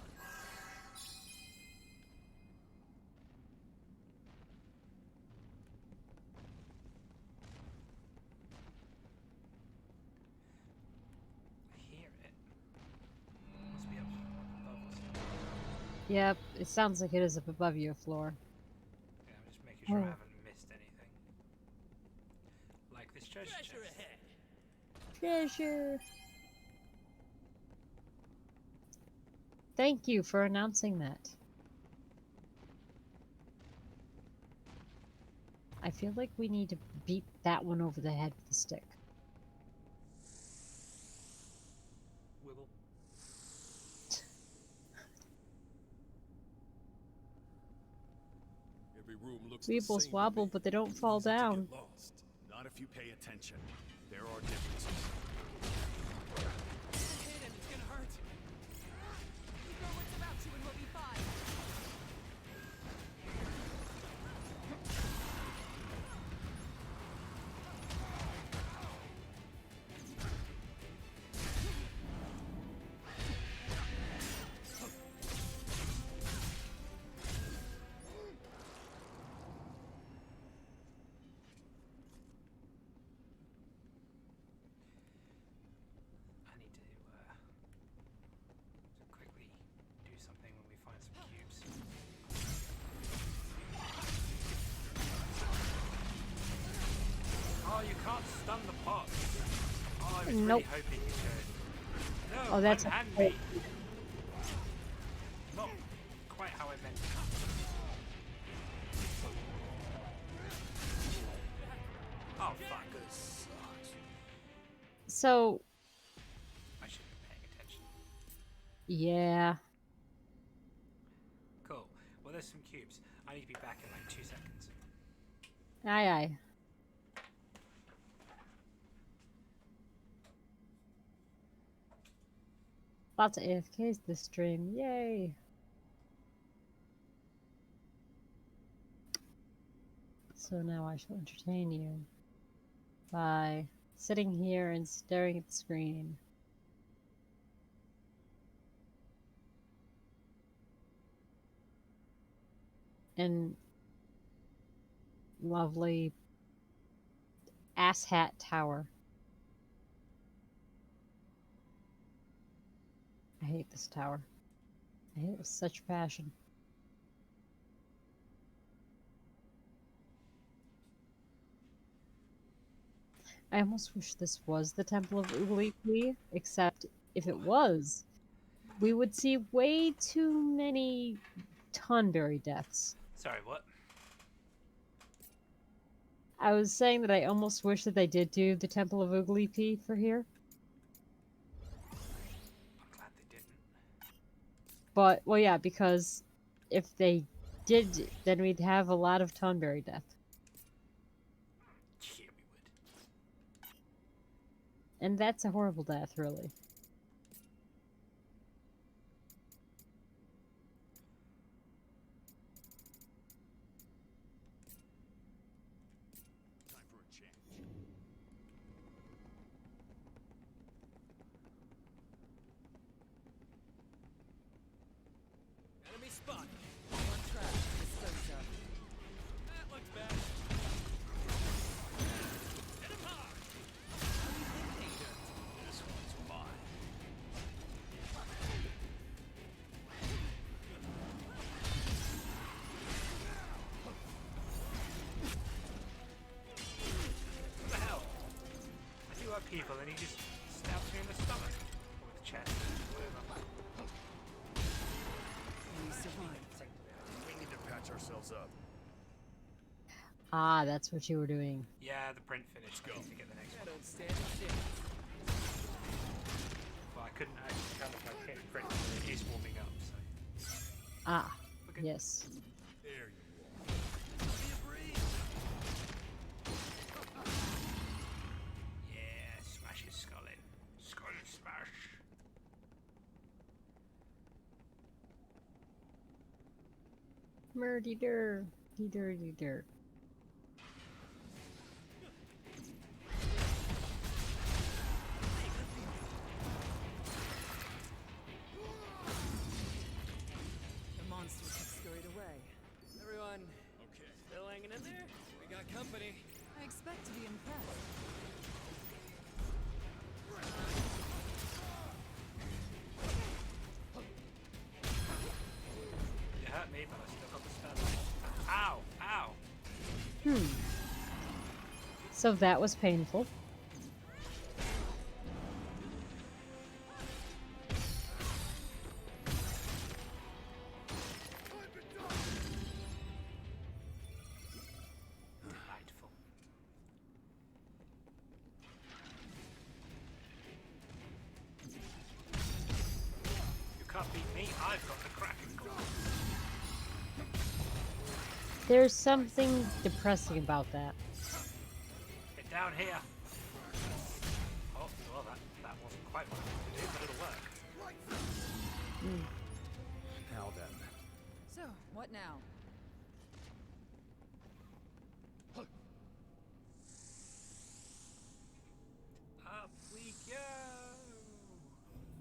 I hear it. Must be up above us. Yep, it sounds like it is up above you, Floor. Yeah, I'm just making sure I Oh. haven't missed anything. Like this treasure chest. Treasure ahead. Treasure! Thank you for announcing that. I feel like we need to beat that one over the head with a stick. Wibble. Every room looks the Weebles same to wobble, me. but they don't fall Easy to get down. lost. Not if you pay attention. There are differences. Hit him, it's gonna hurt. You know what's about you and we'll be fine. I need to quickly do something when we find some cubes. Oh, you can't stun the pot. Oh, I was really Nope. hoping you could. No, Oh, that's unhand a- me. Not quite how I meant it. Oh, fuck. So, I should be paying attention. yeah. Cool. Well, there's some cubes. I need to be back in like 2 seconds. Aye aye. Lots of AFKs this stream. Yay! So now I shall entertain you by sitting here and staring at the screen. And lovely asshat tower. I hate this tower. I hate it with such passion. I almost wish this was the Temple of Ugliqui, except if it was, we would see way too many Tonberry deaths. Sorry, what? I was saying that I almost wish that they did do the Temple of Ugliqui for here. I'm glad they didn't. But, well, yeah, because if they did, then we'd have a lot of Tonberry death. Yeah, we would. And that's a horrible death, really. Time for a change. Enemy spotted. One trash to dispose of. That looks bad. Hit him hard. This one's mine. What the hell? I do have people and he just stabs me in the stomach. Or the chest. Whatever. You survived. We need to patch ourselves up. Ah, that's what you were doing. Yeah, the print finished. Let's go. I need to get the next I one. don't stand a chance. Well, I couldn't actually tell if I hit print. It is warming up, so. Ah, Okay. yes. There you are. Be a breeze. Yeah, smash his skull in. Skull smash. Murdy-dur. Dee-dur-dee-dur. The monsters have scurried away. Everyone, Okay. still hanging in there? We got company. I expect to be impressed. You hurt me, but I still got the spell. Ow! Ow! So that was painful. Delightful. You can't beat me, I've got the Kraken Claw. There's something depressing about that. Get down here! Oh, well that wasn't quite what I wanted to do, but it'll work. Now then. So, what now? Up we go!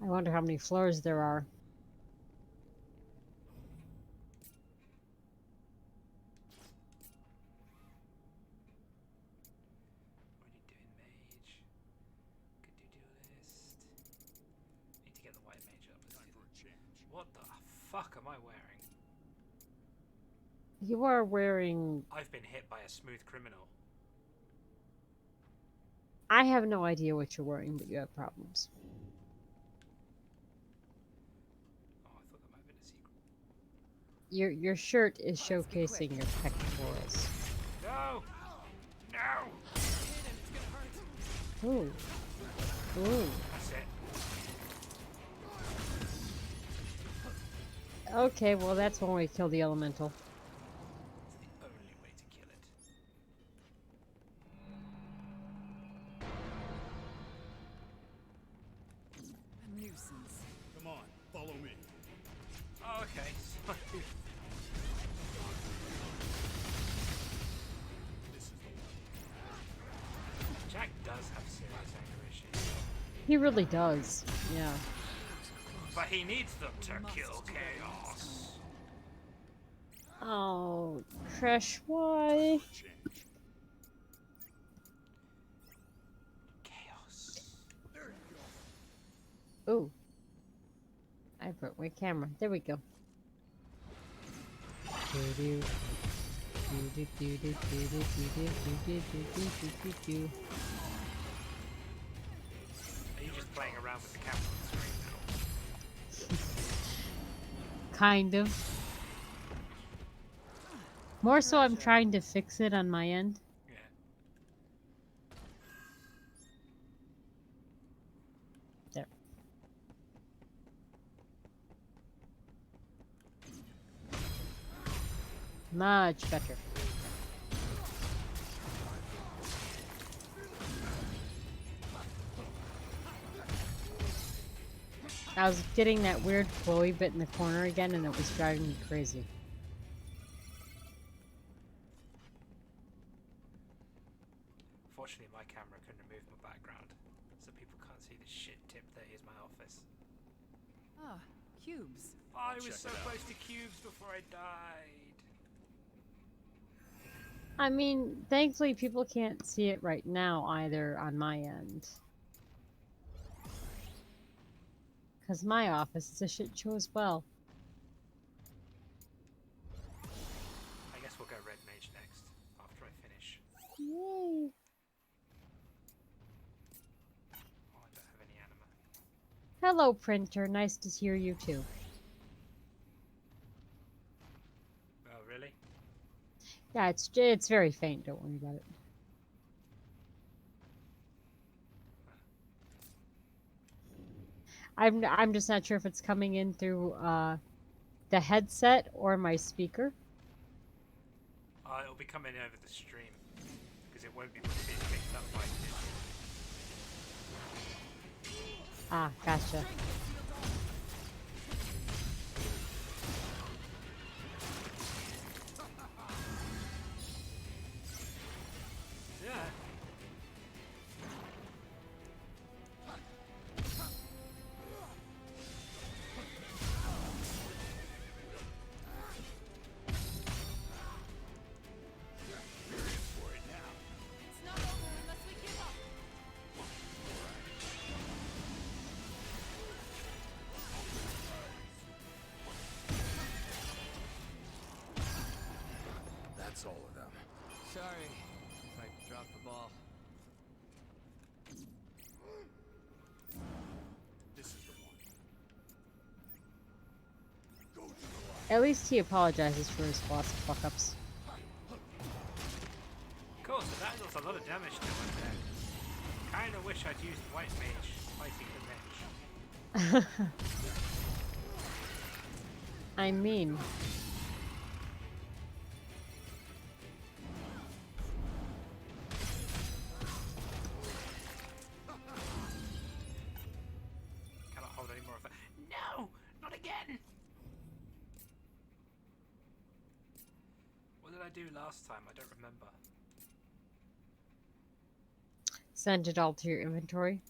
I wonder how many floors there are. Already doing mage. Could do duelist. Need to get the white mage up. Let's Time do for a change. that. What the fuck am I wearing? You are wearing... I've been hit by a smooth criminal. I have no idea what you're wearing, but you have problems. Oh, I thought that might have been a secret. Your shirt is showcasing your pectorals. No! No! Ooh. Ooh. That's it. Okay, well that's one way to kill the elemental. It's the only way to kill it. A nuisance. Come on. does have serious anger issues. He really does. Yeah. But he needs them to kill Chaos. Oh, Kresh, why? Chaos. Ooh. I broke my camera. There we go. Doo-doo. Doo-doo-doo-doo-doo-doo-doo-doo-doo-doo-doo-doo-doo. Are you just playing around with the camera on the screen now? Kind of. More so I'm trying to fix it on my end. Yeah. There. Much better. I was getting that weird Chloe bit in the corner again and it was driving me crazy. Fortunately, my camera can remove my background, so people can't see the shit tip that is my office. Ah, cubes. I was so close to cubes before I died. I mean, thankfully people can't see it right now either on my end. Because my office is a shit show as well. I guess we'll go Red Mage next, after I finish. Yay! Oh, I don't have any anima. Hello, printer. Nice to hear you too. Oh, really? Yeah, it's very faint. Don't worry about it. I'm just not sure if it's coming in through the headset or my speaker. It'll be coming over the stream, because it won't be being picked up by it. Ah, gotcha. Yeah. It's not over unless we give up. That's all of them. Sorry if I dropped the ball. This is the one. At least he apologizes for his lots of fuck-ups. Cool, so that does a lot of damage to my deck. Kinda wish I'd used White Mage fighting the Mage. I mean... Cannot hold any more of that. No! Not again! What did I do last time? I don't remember. Send it all to your inventory.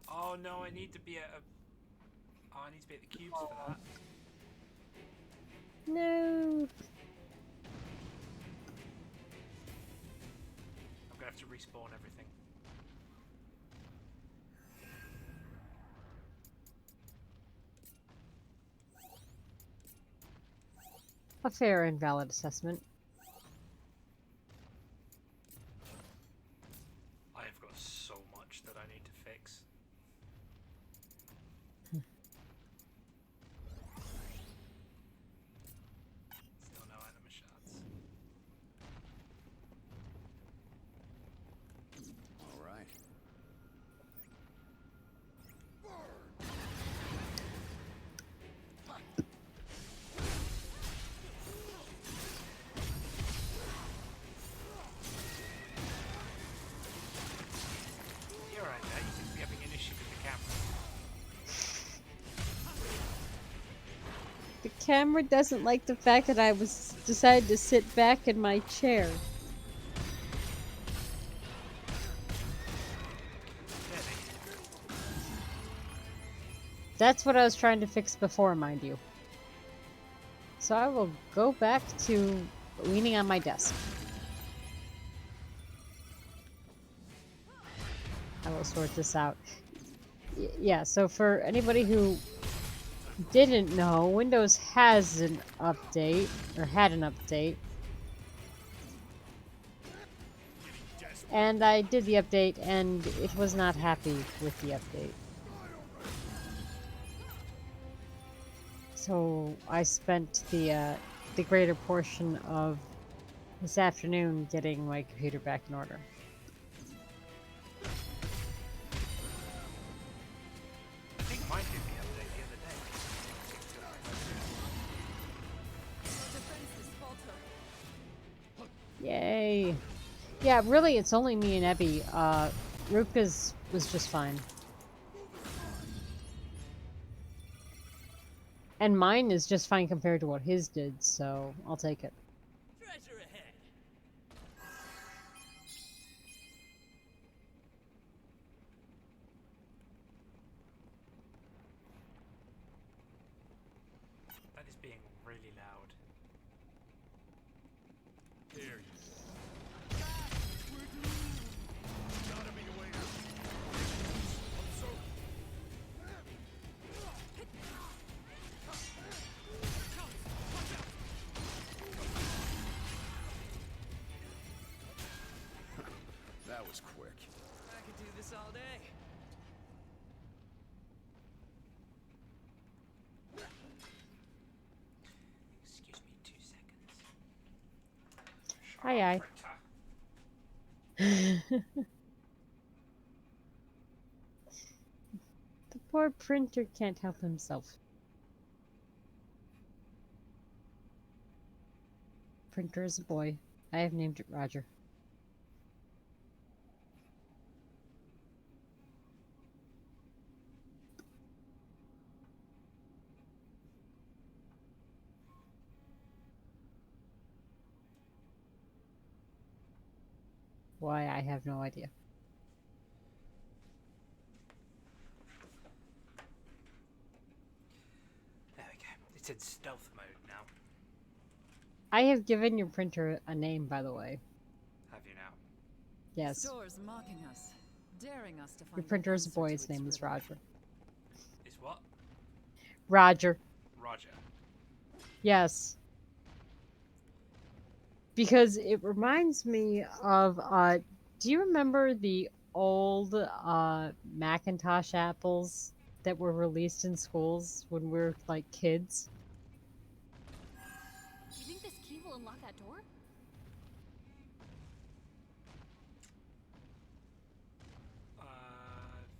Oh no, I need to be at a... Oh, I need to be at the cubes for that. No. I'm gonna have to respawn everything. A fair and valid assessment. I have got so much that I need to fix. Still no anima shards. All right. camera doesn't like the fact that I decided to sit back in my chair. That's what I was trying to fix before, mind you. So I will go back to leaning on my desk. I will sort this out. Yeah, so for anybody who didn't know, Windows has an update, or had an update. And I did the update, and it was not happy with the update. So I spent the greater portion of this afternoon getting my computer back in order. I think mine did the update the other day. Defenses falter. Yay! Yeah, really, it's only me and Ebby. Ruka's was just fine. And mine is just fine compared to what his did, so I'll take it. Treasure ahead. That is being really loud. There you go. Gotta be a way out. So, That was quick. I could do this all day. Excuse me 2 seconds. Aye, aye. The poor printer can't help himself. Printer is a boy. I have named it Roger. Why, I have no idea. There we go. It's in stealth mode now. I have given your printer a name, by the way. Have you now? Yes. Stores mocking us, daring us to find Your the printer is a answer boy. to His its name is riddle. Roger. Is what? Roger. Roger. Yes. Because it reminds me of, do you remember the old Macintosh apples that were released in schools when we were, like, kids? Do you think this key will unlock that door?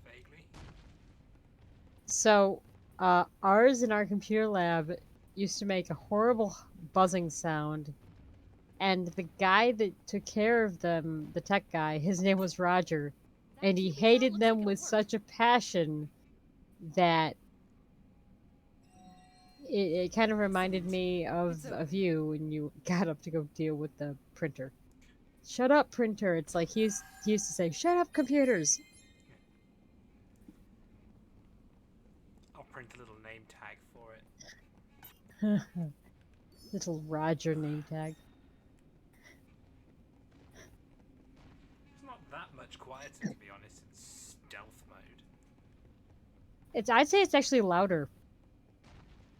Vaguely. So, ours in our computer lab used to make a horrible buzzing sound. And the guy that took care of them, the tech guy, his name was Roger. And he hated them with such a passion that it kind of reminded me of you when you got up to go deal with the printer. Shut up, printer. It's like he used to say, shut up, computers. I'll print a little name tag for it. Little Roger name tag. It's not that much quieter, to be honest, in stealth mode. I'd say it's actually louder.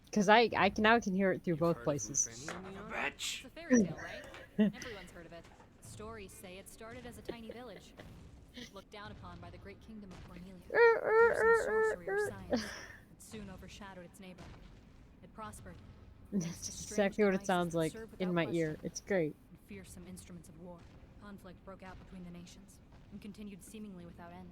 Because I now can hear it through both places. Son of a bitch! It's a fairy tale, right? Everyone's heard of it. Stories say it started as a tiny village, looked down upon by the great kingdom of Cornelia. Fearsome sorcery or science, it soon overshadowed its neighbor. It prospered. That's exactly what it sounds like in my ear. It's great. And fearsome instruments of war. Conflict broke out between the nations and continued seemingly without end.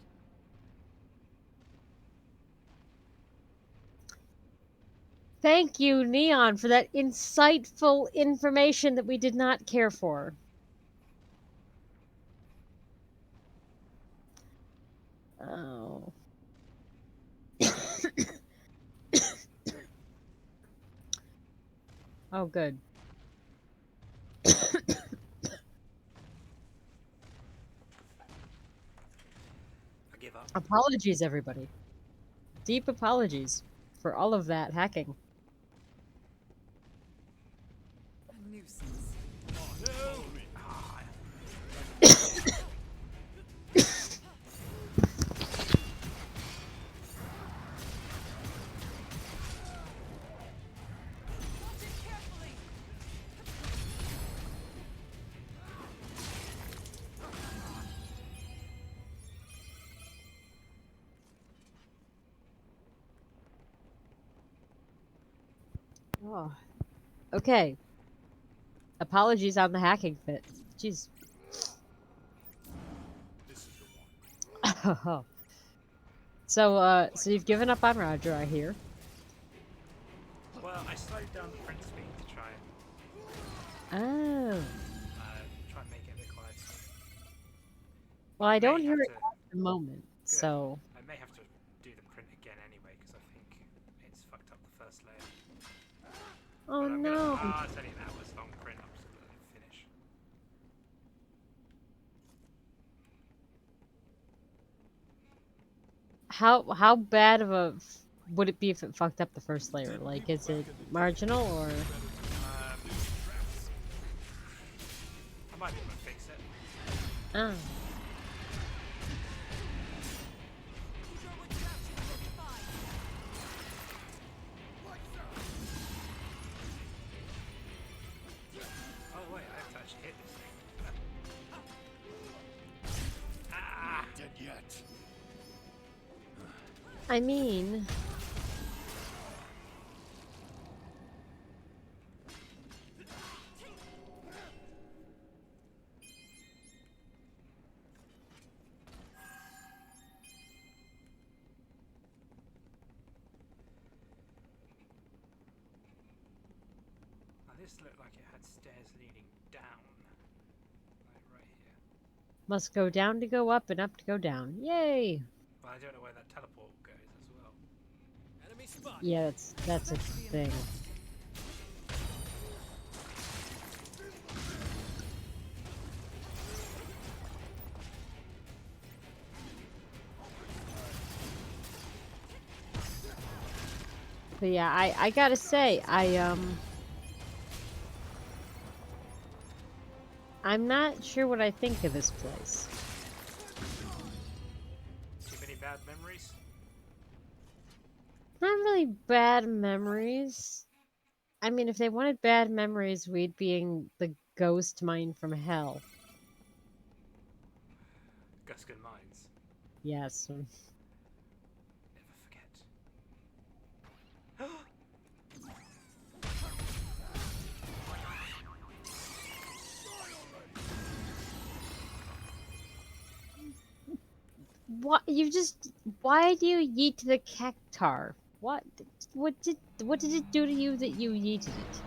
Thank you, Neon, for that insightful information that we did not care for. Oh. Oh, good. I give up. Apologies, everybody. Deep apologies for all of that hacking. A nuisance. Oh no! Ah, Watch it carefully. Oh. Okay. Apologies on the hacking fit. Jeez. This is the one. So you've given up on Roger, I hear. well, I slowed down the print speed to try and Oh. make it a bit quieter. Well, I don't May hear have it to- at the moment, Good. so... I may have to do the print again anyway because I think it's fucked up the first layer. Oh, But I'm no. gonna, it's only an hour's long print. I'm just gonna let it finish. How bad of a... would it be if it fucked up the first layer? Like, is it marginal, or... I might be able to fix it. Ah. Oh wait, I have to actually hit this thing. Ah! Dead yet. I mean... Now this looked like it had stairs leading down. Like right here. Must go down to go up and up to go down. Yay! But I don't know where that teleport goes as well. Enemy spot. Yeah, that's a thing. But yeah, I gotta say, I'm not sure what I think of this place. Too many bad memories? Not really bad memories. I mean, if they wanted bad memories, we'd be in the ghost mine from hell. Guskin Mines. Yes. Never forget. What you just? Why do you yeet the cactar? What? What did it do to you that you yeeted it?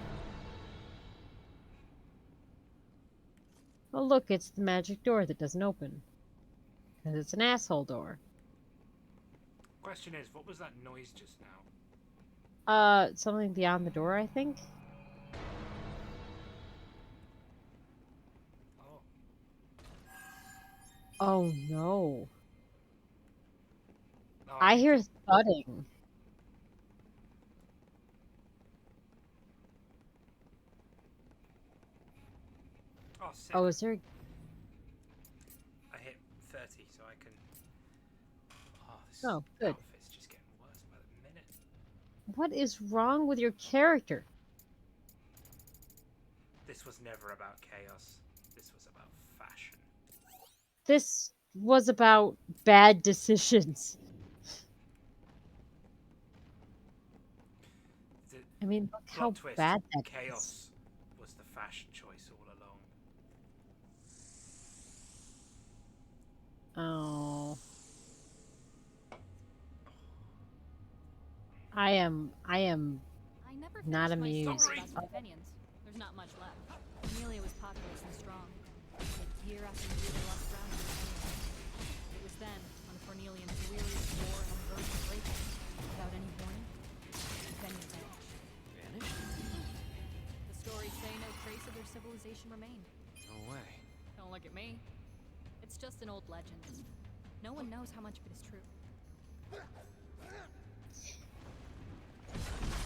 Oh look, it's the magic door that doesn't open. Because it's an asshole door. Question is, what was that noise just now? Something beyond the door, I think? Oh. Oh no. Oh, I think hear it- thudding. Oh, sick. Oh, is there... I hit 30, so I can... Oh, this Oh, good. outfit's just getting worse by the minute. What is wrong with your character? This was never about chaos. This was about fashion. This was about bad decisions. The I mean, look how plot twist, bad that is. chaos was the fashion choice all along. Oh. I am I never not finished my amused. story about companions. There's not much left. Amelia was populous and strong. But year after year they lost ground to companions. It was then, on Cornelian's weariest war and on the verge of breaking, without any warning, companions vanished. Vanished? civilization remained. No way. Don't look at me. It's just an old legend. No one knows how much of it is true.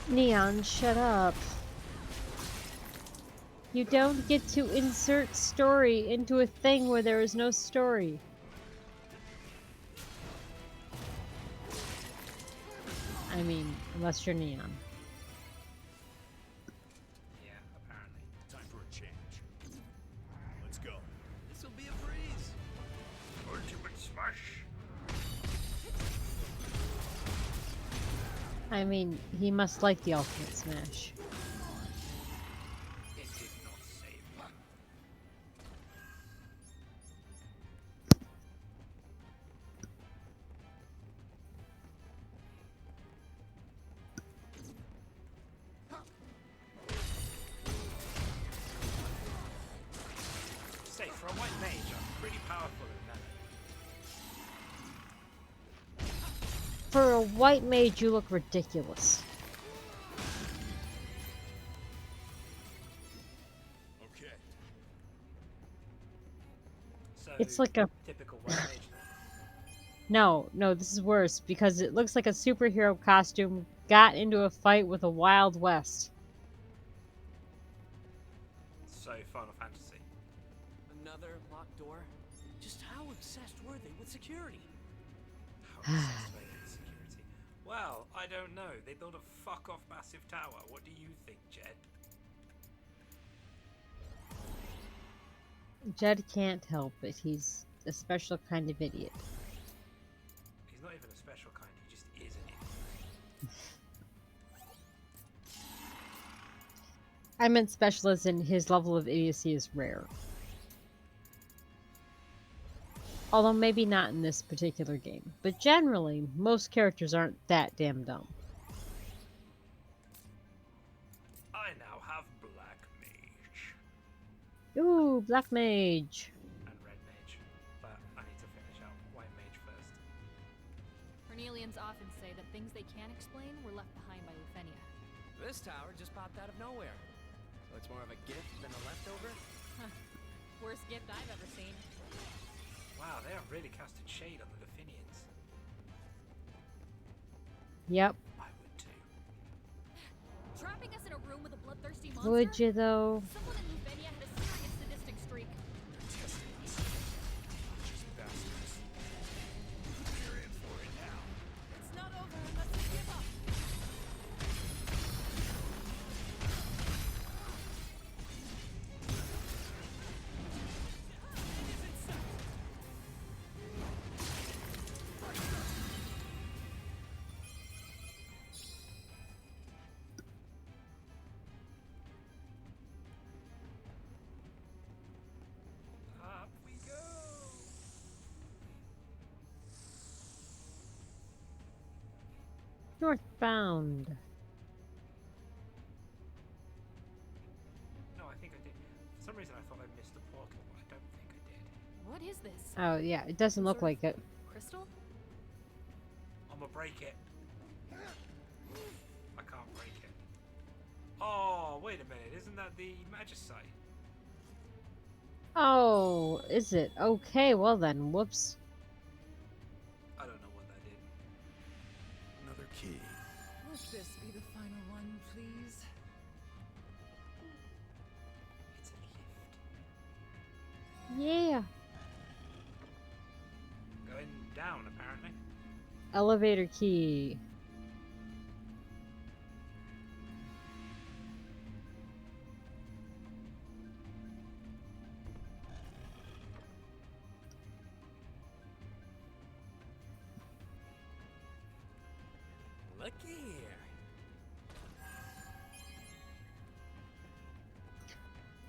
Neon, shut up. You don't get to insert story into a thing where there is no story. I mean, unless you're Neon. Yeah, apparently. Time for a change. Let's go. This will be a breeze. Ultimate smash. I mean, he must like the ultimate smash. It did not save him. Say, for a white mage, I'm pretty powerful in melee. For a white mage, you look ridiculous. Okay. So It's like a... typical white mage. No, this is worse, because it looks like a superhero costume got into a fight with a Wild West. So Final Fantasy. Another locked door? Just how obsessed were they with security? How obsessed were they with security? Well, I don't know. They built a fuck-off massive tower. What do you think, Jed? Jed can't help it. He's a special kind of idiot. He's not even a special kind. He just is an idiot. I meant special as in his level of idiocy is rare. Although maybe not in this particular game. But generally, most characters aren't that damn dumb. I now have Black Mage. Ooh, Black Mage. And Red Mage. But I need to finish out White Mage first. Cornelians often say that things they can't explain were left behind by Euphenia. This tower just popped out of nowhere. So it's more of a gift than a leftover? Worst gift I've ever seen. Wow, they are really casting shade on the Definians. Yep. I would too. Trapping us in a room with a bloodthirsty monster? Would you though? Someone in Euphenia had a serious sadistic streak. Testing us. Just bastards. You're in for it now. It's not over unless we give up. Up we go. Northbound. No, I think I did. For some reason I thought I missed the portal, but I don't think I did. What is this? Oh yeah, it doesn't look like it. Crystal? I'm gonna break it. I can't break it. Oh, wait a minute. Isn't that the Magicite? Oh, is it? Okay, well then, whoops. I don't know what that did. Another key. Let this be the final one, please. It's a lift. Yeah. Going down, apparently. Elevator key. Looky here.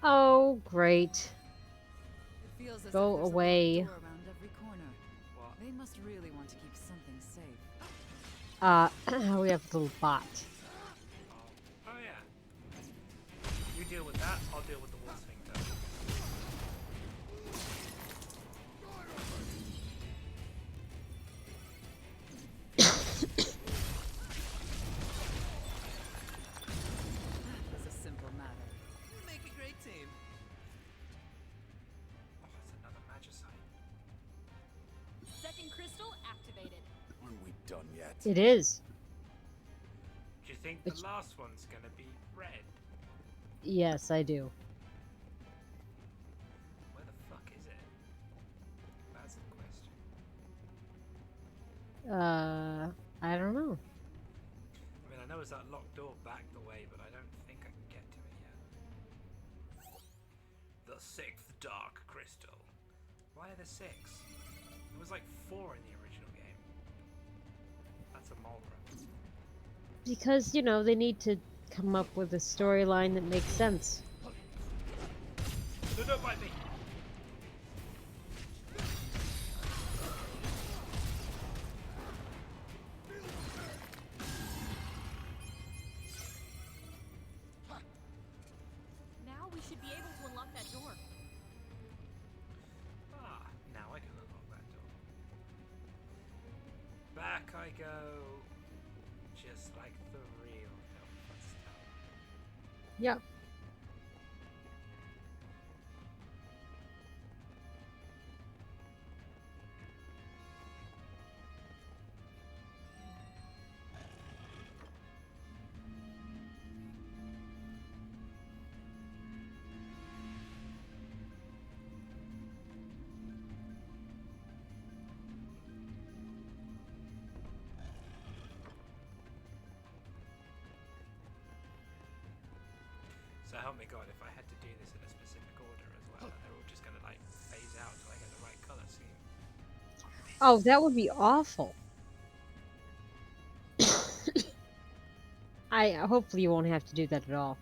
Oh, great. It feels as Go if there's away. a locked door around every corner. What? They must really want to keep something safe. We have a little bot. Oh yeah. You deal with that, I'll deal with the wall sphincter. That was a simple matter. You make a great team. done yet. It is. Do you think Which- the last one's gonna be red? Yes, I do. Where the fuck is it? That's the question. I don't know. I mean, I know it's that locked door back the way, but I don't think I can get to it yet. The sixth Dark Crystal. Why are there 6? There was like 4 in the original game. That's a mole run. Because, you know, they need to come up with a storyline that makes sense. No, don't bite me! Now we should be able to unlock that door. Ah, now I can unlock that door. Back I go. Just like the real Belfast Tower. Yep. So help me God, if I had to do this in a specific order as well, and they're all just gonna like phase out till I get the right colour scheme. Oh, that would be awful. Hopefully you won't have to do that at all.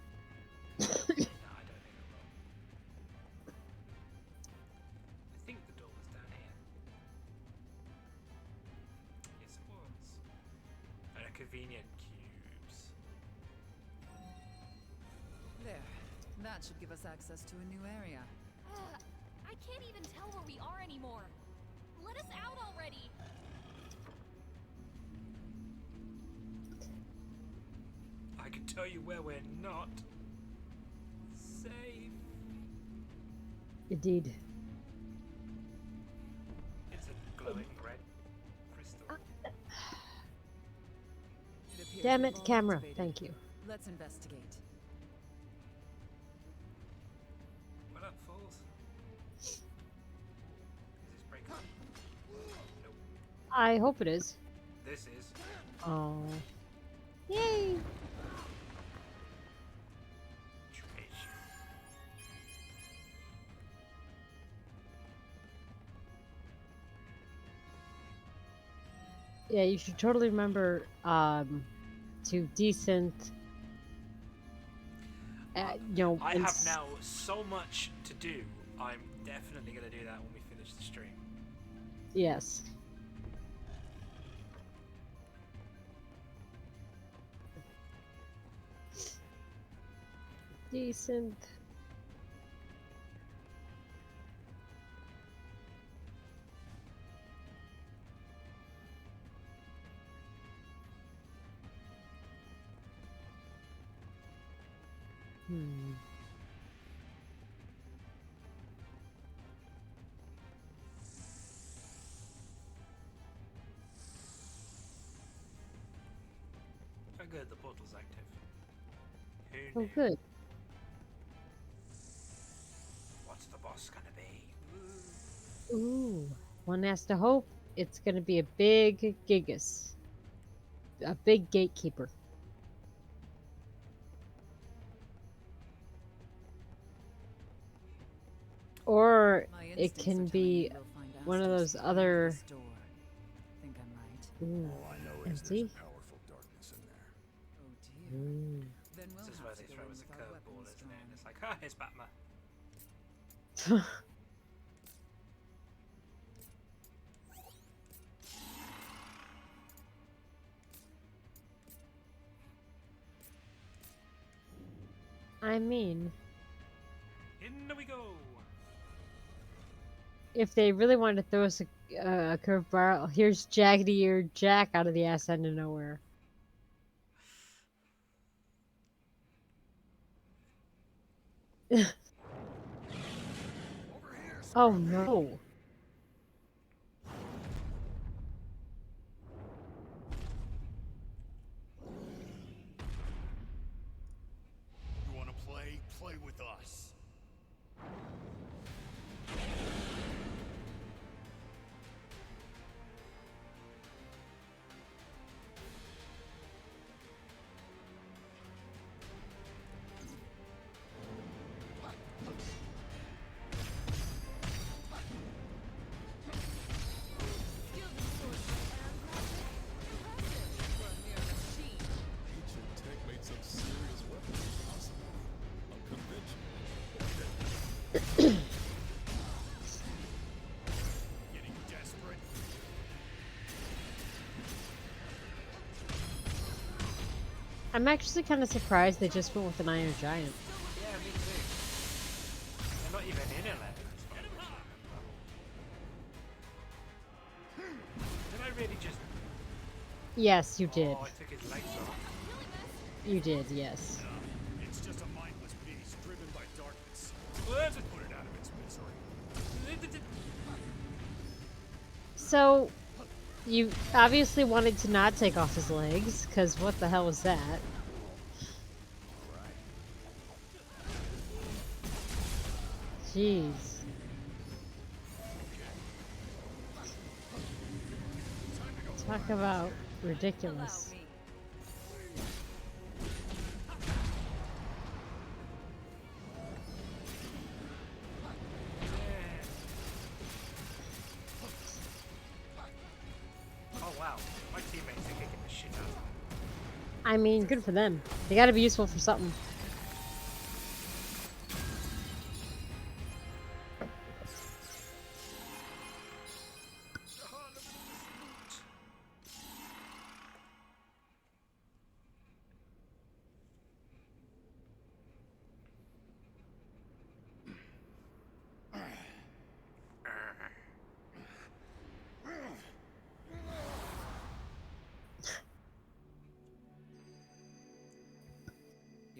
No, I don't think I will. I think the door was down here. Yes, it was. And a convenient cubes. There. That should give us access to a new area. I can't even tell where we are anymore. Let us out already. I can tell you where we're not safe. Indeed. It's a glowing red crystal. It appears Damn we've it, all camera. activated. Thank you. Let's investigate. What up, fools? Is this breaking? Nope. I hope it is. This is. Oh. Yay! Treasure. Yeah, you should totally remember to decent you know, I have now so much to do. I'm definitely going to do that when we finish the stream. Yes. Decent. Hmm. Oh good, the portal's active. Who Oh, knew? good. What's the boss gonna be? Ooh. One has to hope it's going to be a big gigas. A big gatekeeper. Or My it instincts can are telling be me we'll find one of answers those behind other. this door. Think I'm right? Ooh. All I know is there's Empty. a powerful darkness in there. Oh dear. Ooh. Then we'll This is have where to they go throw in us a with our curveball, weapons isn't it? drawn. And it's like, ah, here's Batman. I mean, In we go. if they really wanted to throw us a curveball, here's Jaggedy Eared Jack out of the ass end of nowhere. Oh no. I'm actually kind of surprised they just went with an Iron Giant. Yeah, me too. They're not even in 11 as far as I remember. Did I really just... Yes, you did. Oh, I took his legs off. You did, yes. It's just a mindless beast driven by darkness. What? Put it out of its misery. So, you obviously wanted to not take off his legs, because what the hell was that? Jeez. Talk about ridiculous. Oh wow, my teammates are kicking the shit out of me. I mean, good for them. They gotta be useful for something.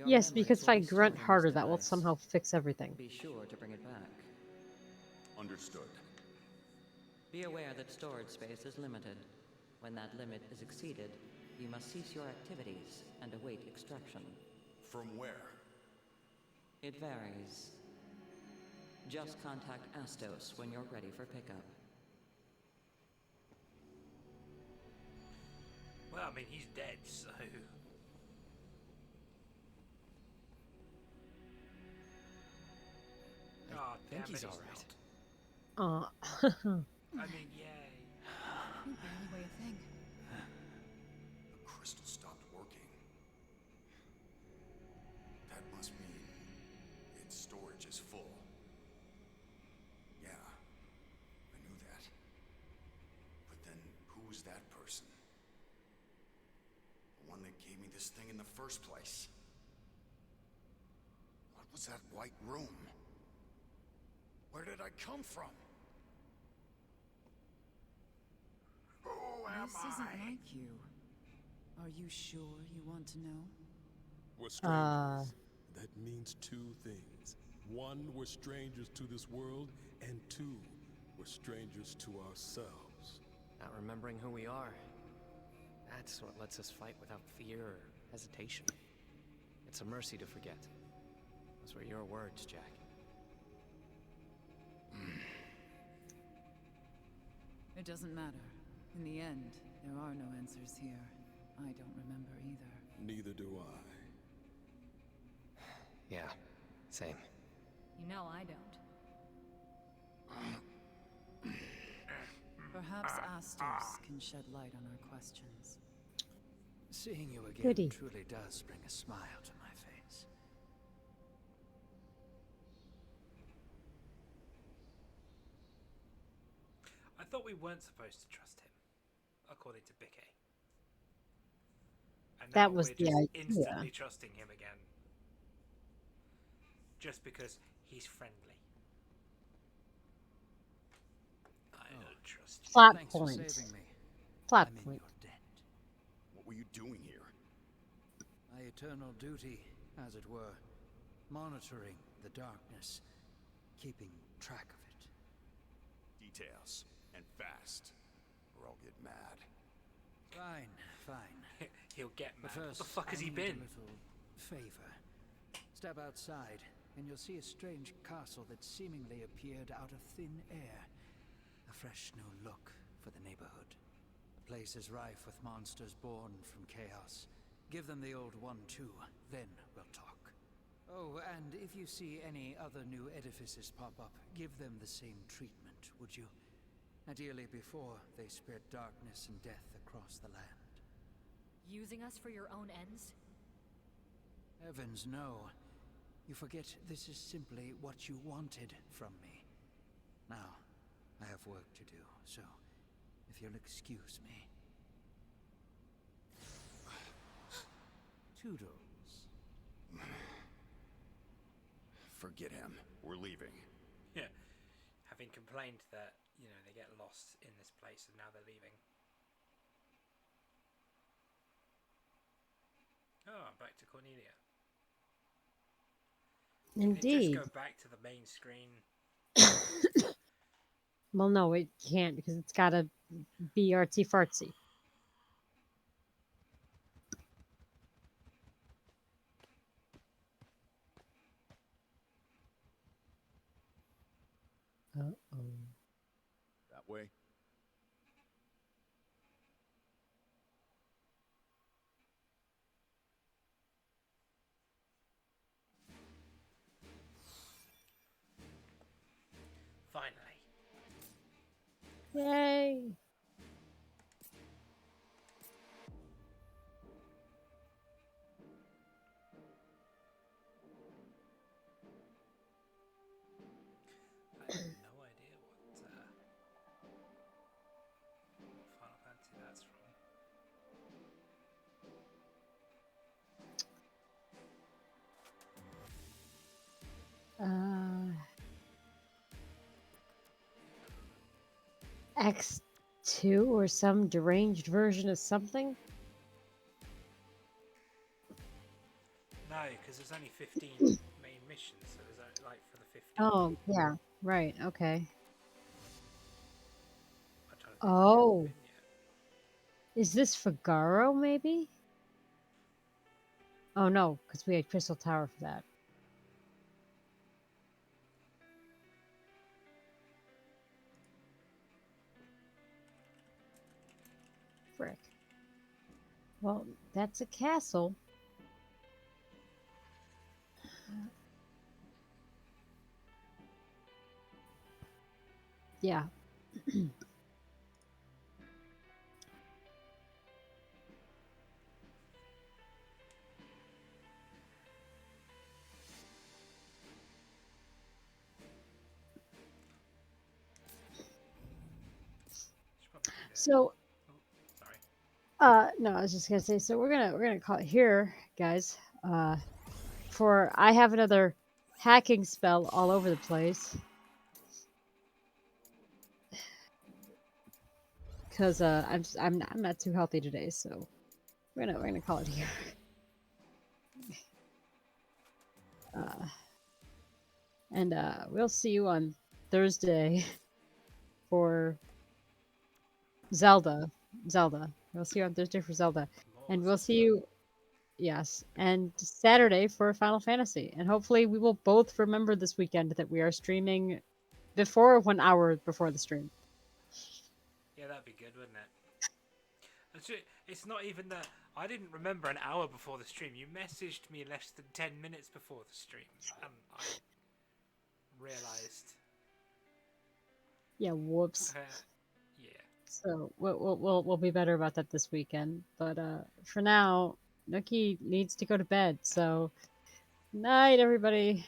Yes, because if I grunt harder, that will somehow fix everything. Be sure to bring it back. Understood. Be aware that storage space is limited. When that limit is exceeded, you must cease your activities and await extraction. From where? It varies. Just contact Astos when you're ready for pickup. Well, I mean, he's dead, so... Oh, damn it, he's alright. Aw. I mean, yay. You barely weigh a thing. The crystal stopped working. That must mean its storage is full. Yeah, I knew that. But then, who was that person? The one that gave me this thing in the first place? What was that white room? Where did I come from? Who am This isn't I? like you. Are you sure you want to know? We're strangers. That means two things. One, we're strangers to this world, and two, we're strangers to ourselves. Not remembering who we are. That's what lets us fight without fear or hesitation. It's a mercy to forget. Those were your words, Jack. It doesn't matter. In the end, there are no answers here. I don't remember either. Neither do Yeah, same. You know I don't. Perhaps Astos can shed light on our questions. Seeing you again Goody. truly does bring a smile to my face. I thought we weren't supposed to trust him, according to Bikke. And That now was we're the just idea. instantly trusting him again. Just because he's friendly. I don't trust you. Plot Thanks point. for saving me. Plot I'm in point. your debt. What were you doing here? My eternal duty, as it were, monitoring the darkness, keeping track of it. Details. And fast. Or I'll get mad. Fine, fine. He'll get mad. But What first, the fuck has I he need been? a little favor. Step outside, and you'll see a strange castle that seemingly appeared out of thin air. A fresh new look for the neighborhood. The place is rife with monsters born from chaos. Give them the old one too, then we'll talk. Oh, and if you see any other new edifices pop up, give them the same treatment, would you? Ideally before they spread darkness and death across the land. Using us for your own ends? Heavens, no. You forget this is simply what you wanted from me. Now, I have work to do, so if you'll excuse me. Toodles. Forget him. We're leaving. Yeah. Having complained that, they get lost in this place and now they're leaving. Oh, I'm back to Cornelia. Can it just Indeed. go back to the main screen? Well, no, it can't because it's got to be artsy fartsy. Uh-oh. That way? Finally. Yay! I have no idea what Final Fantasy that's from. X2 or some deranged version of something? No, because there's only 15 main missions, so there's like for the 15. Oh, yeah, right, okay. I'm trying to think Oh. if they've been yet. Is this Figaro, maybe? Oh, no, because we had Crystal Tower for that. Frick. Well, that's a castle. Yeah. So, sorry. No, I was just gonna say. So we're gonna call it here, guys. For I have another hacking spell all over the place. Because I'm not too healthy today, so we're gonna call it here. And we'll see you on Thursday for Zelda. We'll see you on Thursday for Zelda, and we'll see you. Yes, and Saturday for Final Fantasy, and hopefully we will both remember this weekend that we are streaming before 1 hour before the stream. Yeah, that'd be good, wouldn't it? It's not even that. I didn't remember an hour before the stream. You messaged me less than 10 minutes before the stream, and I realised. Yeah, whoops. Yeah. So we'll be better about that this weekend. But for now, Nookie needs to go to bed. So night, everybody.